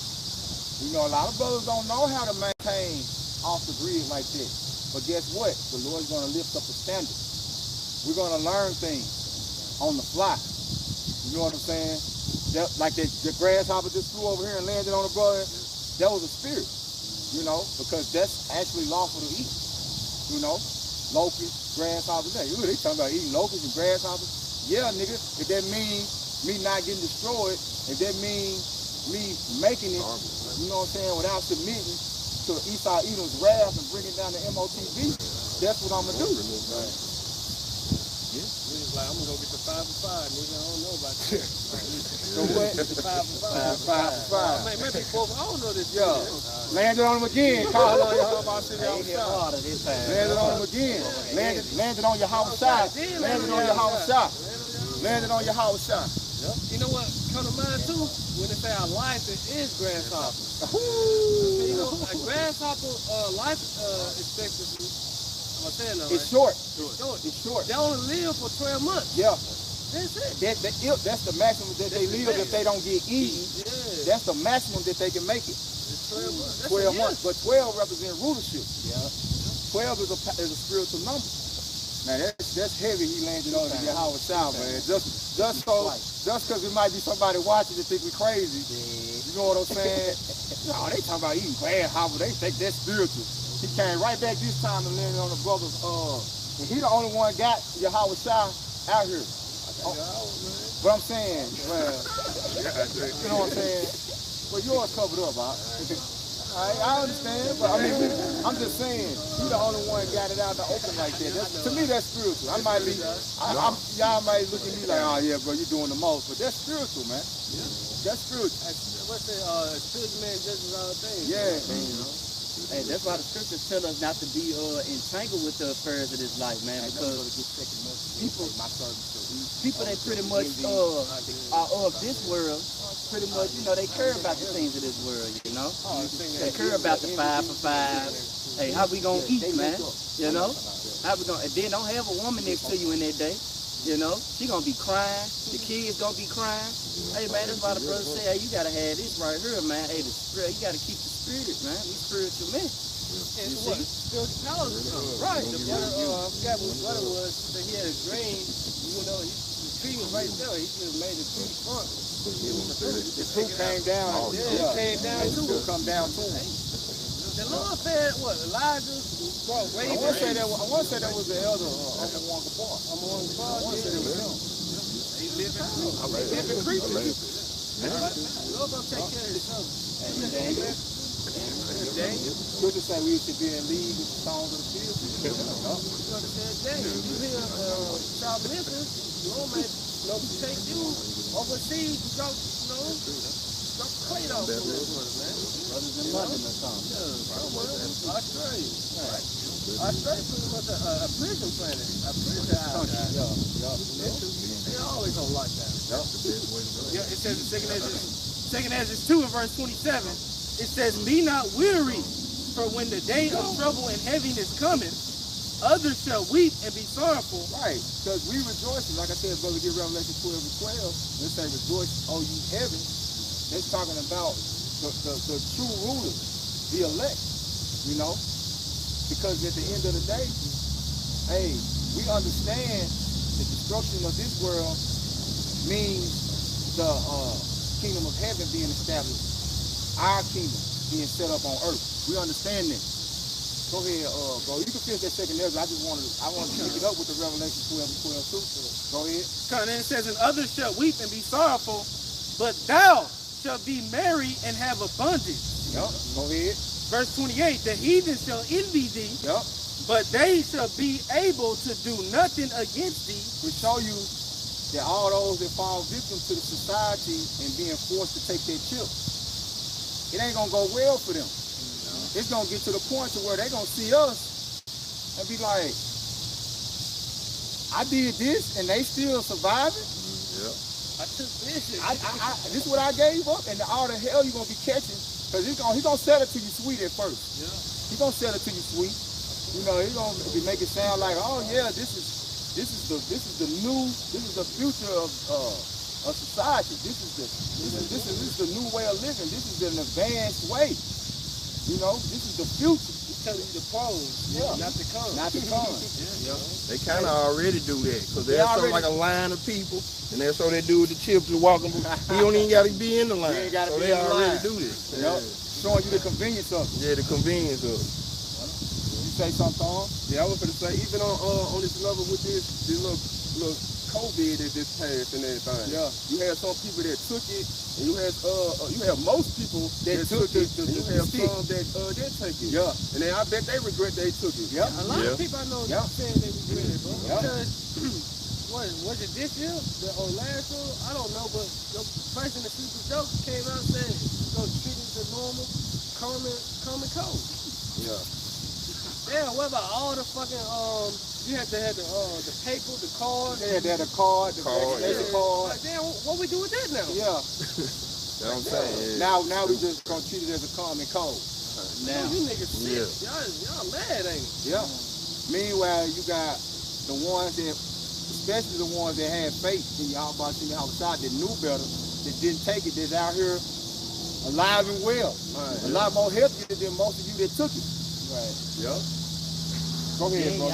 You know, a lot of brothers don't know how to maintain off the grid like that. But guess what? The Lord's gonna lift up a standard. We're gonna learn things on the fly. You know what I'm saying? Like the grasshopper just flew over here and landed on the brother. That was a spirit, you know, because that's actually lawful to eat. You know, locusts, grasshoppers. Hey, they talking about eating locusts and grasshoppers. Yeah, nigga. If that means me not getting destroyed, if that means me making it, you know what I'm saying, without submitting to Esau Edom's wrath and bringing down the MOTB, that's what I'm gonna do. Niggas like, I'm gonna go get the 5 for 5, nigga. I don't know about that. So what? The 5 for 5. 5 for 5. Maybe 4 for, I don't know this. Yeah. Landed on him again. Call on your house city outside. Landed on him again. Landed on your house side. Landed on your house side. Landed on your house side. You know what come to mind too? When they say our life is grasshopper. You know, a grasshopper life expectancy, I'm saying that, right? It's short. Short. It's short. They only live for 12 months. Yeah. That's it. That's the maximum that they live if they don't get eaten. Yeah. That's the maximum that they can make it. It's 12 months. That's 12 a months. But 12 represents rulership. Yeah. 12 is a spiritual number. Now that's heavy. He landed on your Howard South, man. Just because it might be somebody watching that think we crazy. You know what I'm saying? No, they talking about eating grasshopper. They think that's spiritual. He came right back this time and landed on the brothers. And he the only one got your Howard South out here. But I'm saying, well, you know what I'm saying? Well, yours covered up, I understand, but I mean, I'm just saying, you the only one got it out in the open like that. To me, that's spiritual. I might be, y'all might look at me like, oh yeah, bro, you doing the most, but that's spiritual, man. That's spiritual. What's it? Spiritual man judges all things. Yeah. Hey, that's why the scriptures tell us not to be entangled with the affairs of this life, man, because people that pretty much are of this world, pretty much, you know, they care about the things of this world, you know? They care about the 5 for 5. Hey, how we gonna eat, man? You know? How we gonna, and then don't have a woman next to you in that day. You know, she gonna be crying. The kids gonna be crying. Hey man, that's why the brother say, hey, you gotta have this right here, man. Hey, the spirit, you gotta keep the spirit, man. We spiritual men. And what? Spiritual powers or something. Right. The brother, I forgot what his brother was, that he had a dream, you know, the tree was right there. He just made the tree front. The fruit came down. It came down too. It come down too. The Lord said, what, Elijah brought I ravens? want to say that was the elder Amawanga Park. I want to say that was him. They living creatures. The Lord gonna take care of his son. Daniel. Scripture say we should be in league with the songs of the field. You understand, Daniel? You hear Child Memphis, the Lord may take you overseas to drop, drop the plate off for this one, man. Brothers in London or something. Australia. Australia pretty much a prison planet. A prison island. They always on lockdown. Yeah, it says in 2 Ezra 2 and verse 27, it says, be not weary, for when the day of trouble and heaviness cometh, others shall weep and be sorrowful. Right, because we rejoicing. Like I said, brother, get Revelation 12 and 12. Let's say rejoice, O ye heaven. It's talking about the true rulers, the elect, you know, because at the end of the day, hey, we understand the destruction of this world means the kingdom of heaven being established, our kingdom being set up on earth. We understand that. Go ahead, bro. You can finish that 2 Ezra. I want to pick it up with the Revelation 12 and 12 too. Go ahead. And then it says, and others shall weep and be sorrowful, but thou shall be merry and have abundance. Yep. Go ahead. Verse 28, the heathen shall envy thee, Yep. but they shall be able to do nothing against thee. We show you that all those that fall victim to the society and being forced to take their chips, it ain't gonna go well for them. It's gonna get to the point to where they gonna see us and be like, I did this and they still surviving. I took this. This is what I gave up, and all the hell you gonna be catching, because he gonna sell it to you sweet at first. Yeah. He gonna sell it to you sweet. You know, he gonna make it sound like, oh yeah, this is the future of society. This is the new way of living. This is an advanced way. You know, this is the future. He's telling you the pros, not the cons. Not the cons. They kind of already do that, because there's something like a line of people, and that's so that dude with the chips is walking. He don't even got to be in the line. He ain't gotta so be they in the already line. do this. Yep. Showing you the convenience of it. Yeah, the convenience of it. You say something, Tom? Yeah, I was going to say, even on this level with this little COVID that just passed and everything. Yeah. You had some people that took it, and you have most people that took it, and you have some that didn't take it. Yeah. And then I bet they regret they took it. Yeah. A lot of people I know saying they regret it, bro. Yeah. Because was it this year or last year? I don't know, but the person that Super Joke came out and said go treat it as normal, common cold. Yeah. Yeah, what about all the fucking you have to have the paper, the card. They had a card, the vaccination card. Like, damn, what we do with that now? Yeah. That's what I'm saying. Now we just gonna treat it as a common cold. Now you niggas sick. Y'all mad, ain't it? Yeah. Meanwhile, you got the ones that, especially the ones that had faith in y'all about to outside that knew better, that didn't take it, that's out here alive and well. Right. A lot more healthier than most of you that took it. Right. Yeah. Go ahead, bro.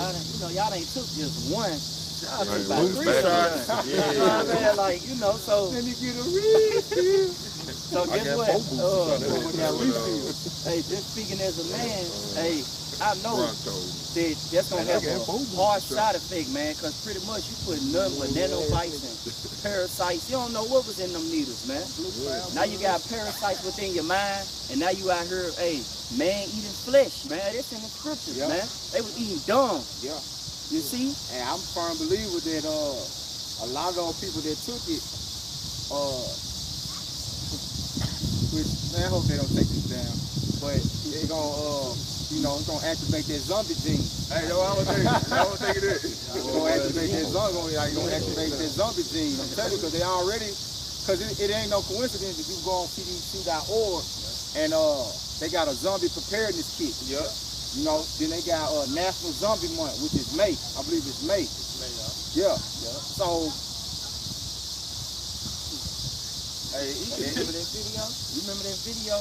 Y'all ain't took just one. Y'all took Right, about loose 3 back. shots. You know what I'm saying? Like, you know, so Let me get a refill. so I guess got what? 4 boots. Hey, just speaking as a man, hey, I know Broncos. that's gonna Man, I have got a 4 boots. hard side effect, man, because pretty much you put nothing but nanobites and parasites. You don't know what was in them needles, man. Now you got parasites within your mind, and now you out here, hey, man eating flesh, man. It's in the scriptures, Yeah. man. They was eating dung. Yeah. You see? And I'm a firm believer that a lot of those people that took it, which man, I hope they don't take this down, but they gonna it's gonna activate that zombie gene. Hey, yo, I was thinking that. It's gonna activate that zombie, gonna activate that zombie gene. I'm telling you, because they already, because it ain't no coincidence if you go on CDC.org and they got a zombie preparedness kit. Yeah. You know, then they got National Zombie Month, which is May. I believe it's May. Yeah. So, Hey, you remember that video? You remember that video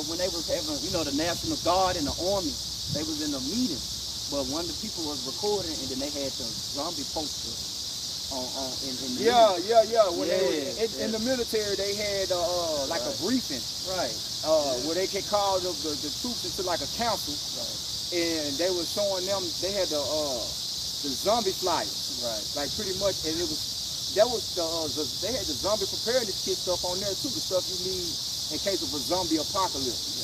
when they was having, the National Guard and the Army? They was in a meeting, but one of the people was recording, and then they had the zombie poster in the meeting. yeah. When they in the military, they had like a briefing, Right. where they can call the troops into like a council, and they were showing them they had the zombie flyers, Right. like pretty much, and they had the zombie preparedness kit stuff on there too, the stuff you need in case of a zombie apocalypse.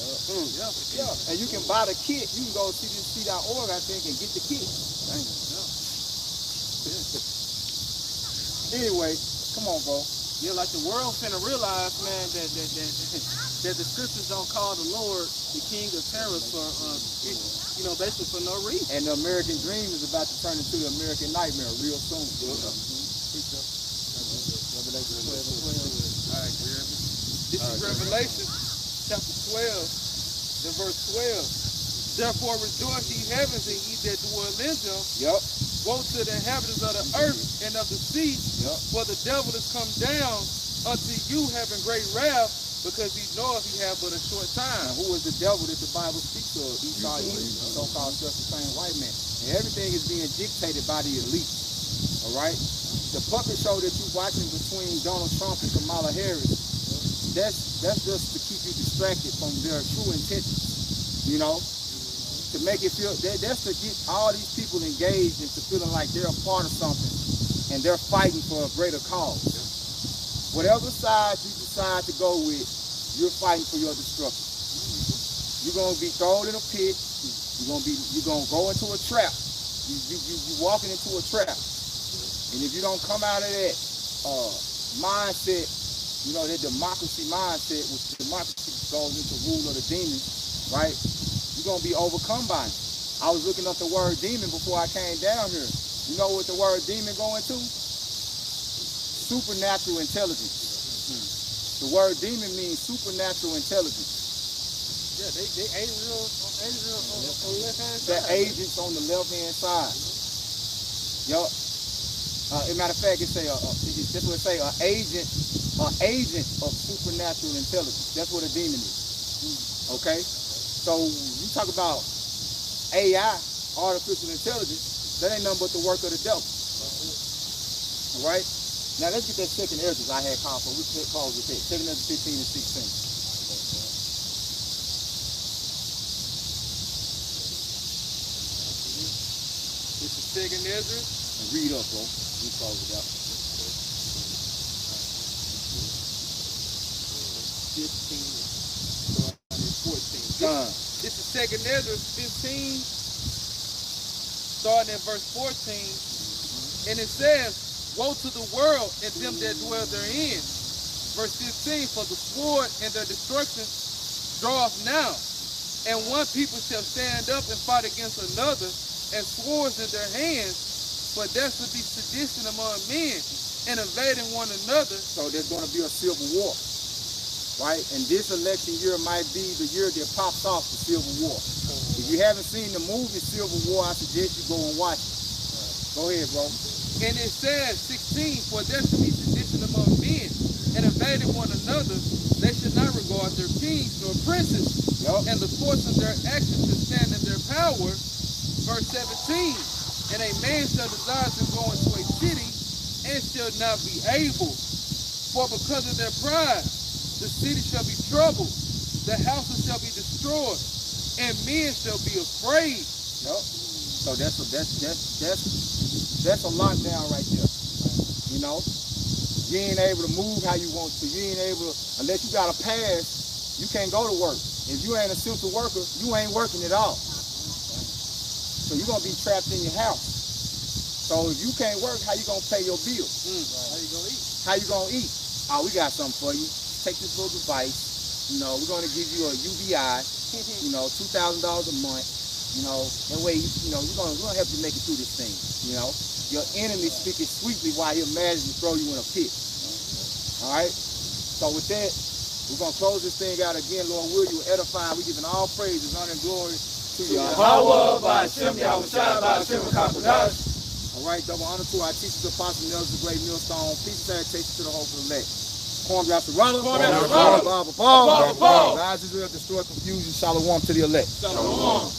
Yeah. And you can buy the kit. You can go to CDC.org, I think, and get the kit. Anyway, come on, bro. Yeah, like the world finna realize, man, that the scriptures don't call the Lord the King of terrors for, basically for no reason. And the American dream is about to turn into the American nightmare real soon. This is Revelation chapter 12 and verse 12. Therefore rejoice ye heavens and ye that dwell in them. Yep. Woe to the inhabitants of the earth and of the sea, for the devil is come down unto you having great wrath, because he knoweth he have but a short time. Now, who is the devil that the Bible speaks of? Esau, so-called self-proclaimed white man. And everything is being dictated by the elite. All right? The puppet show that you're watching between Donald Trump and Kamala Harris, that's just to keep you distracted from their true intentions. To make it feel, that's to get all these people engaged into feeling like they're a part of something and they're fighting for a greater cause. Whatever side you decide to go with, you're fighting for your destruction. You're gonna be thrown in a pit. You're gonna go into a trap. You're walking into a trap. And if you don't come out of that mindset, that democracy mindset, which democracy goes into rule of the demons, right? You're going to be overcome by it. I was looking up the word demon before I came down here. You know what the word demon going to? Supernatural intelligence. The word demon means supernatural intelligence. Yeah, they angels on the left hand side. The agents on the left hand side. Yup. As a matter of fact, that's what it say, an agent of supernatural intelligence. That's what a demon is. Okay? So you talk about AI, artificial intelligence, that ain't nothing but the work of the devil. All right? Now let's get that second Ezra I had called for. We can close with that. 2 Ezra 15 and 16. This is 2 Ezra And read up, bro. We close it out. 15, 14. Done. This is 2nd Ezra 15, starting at verse 14. And it says, woe to the world and them that dwell therein. Verse 15, for the sword and their destruction draweth now. And one people shall stand up and fight against another, and swords in their hands, but there shall be sedition among men, and invading one another. So there's going to be a civil war, right? And this election year might be the year that pops off the Civil War. If you haven't seen the movie Civil War, I suggest you go and watch it. Go ahead, bro. And it says, 16, for there shall be sedition among men, and invading one another, they should not regard their kings nor princes, and the course of their actions should stand in their power. Verse 17, and a man shall desire to go into a city, and shall not be able, for because of their pride, the city shall be troubled, the houses shall be destroyed, and men shall be afraid. So that's a lockdown right there. You know, you ain't able to move how you want to. You ain't able to, unless you got a pass, you can't go to work. If you ain't a essential worker, you ain't working at all. So you're gonna be trapped in your house. So if you can't work, how you gonna pay your bills? How you gonna eat? How you gonna eat? Oh, we got something for you. Take this little device. You know, we're gonna give you a UBI. You know, $2,000 a month. You know, that way, you know, we're gonna help you make it through this thing. You know, your enemy speaking sweetly while he'll manage to throw you in a pit. All right. So with that, we're gonna close this thing out again. Lord, will you edify? We giving all praises, honor, and glory to Yahweh, Ba'ashem, Yahushua, Ba'ashem, Kakodash. All right, double honor to our teachers, apostles, and elders, the great millstone. Peace, salutation to the hope of the elect. Cornbread Sarala, Bob, Rise Israel, destroy confusion, shalom to the elect. Shalom.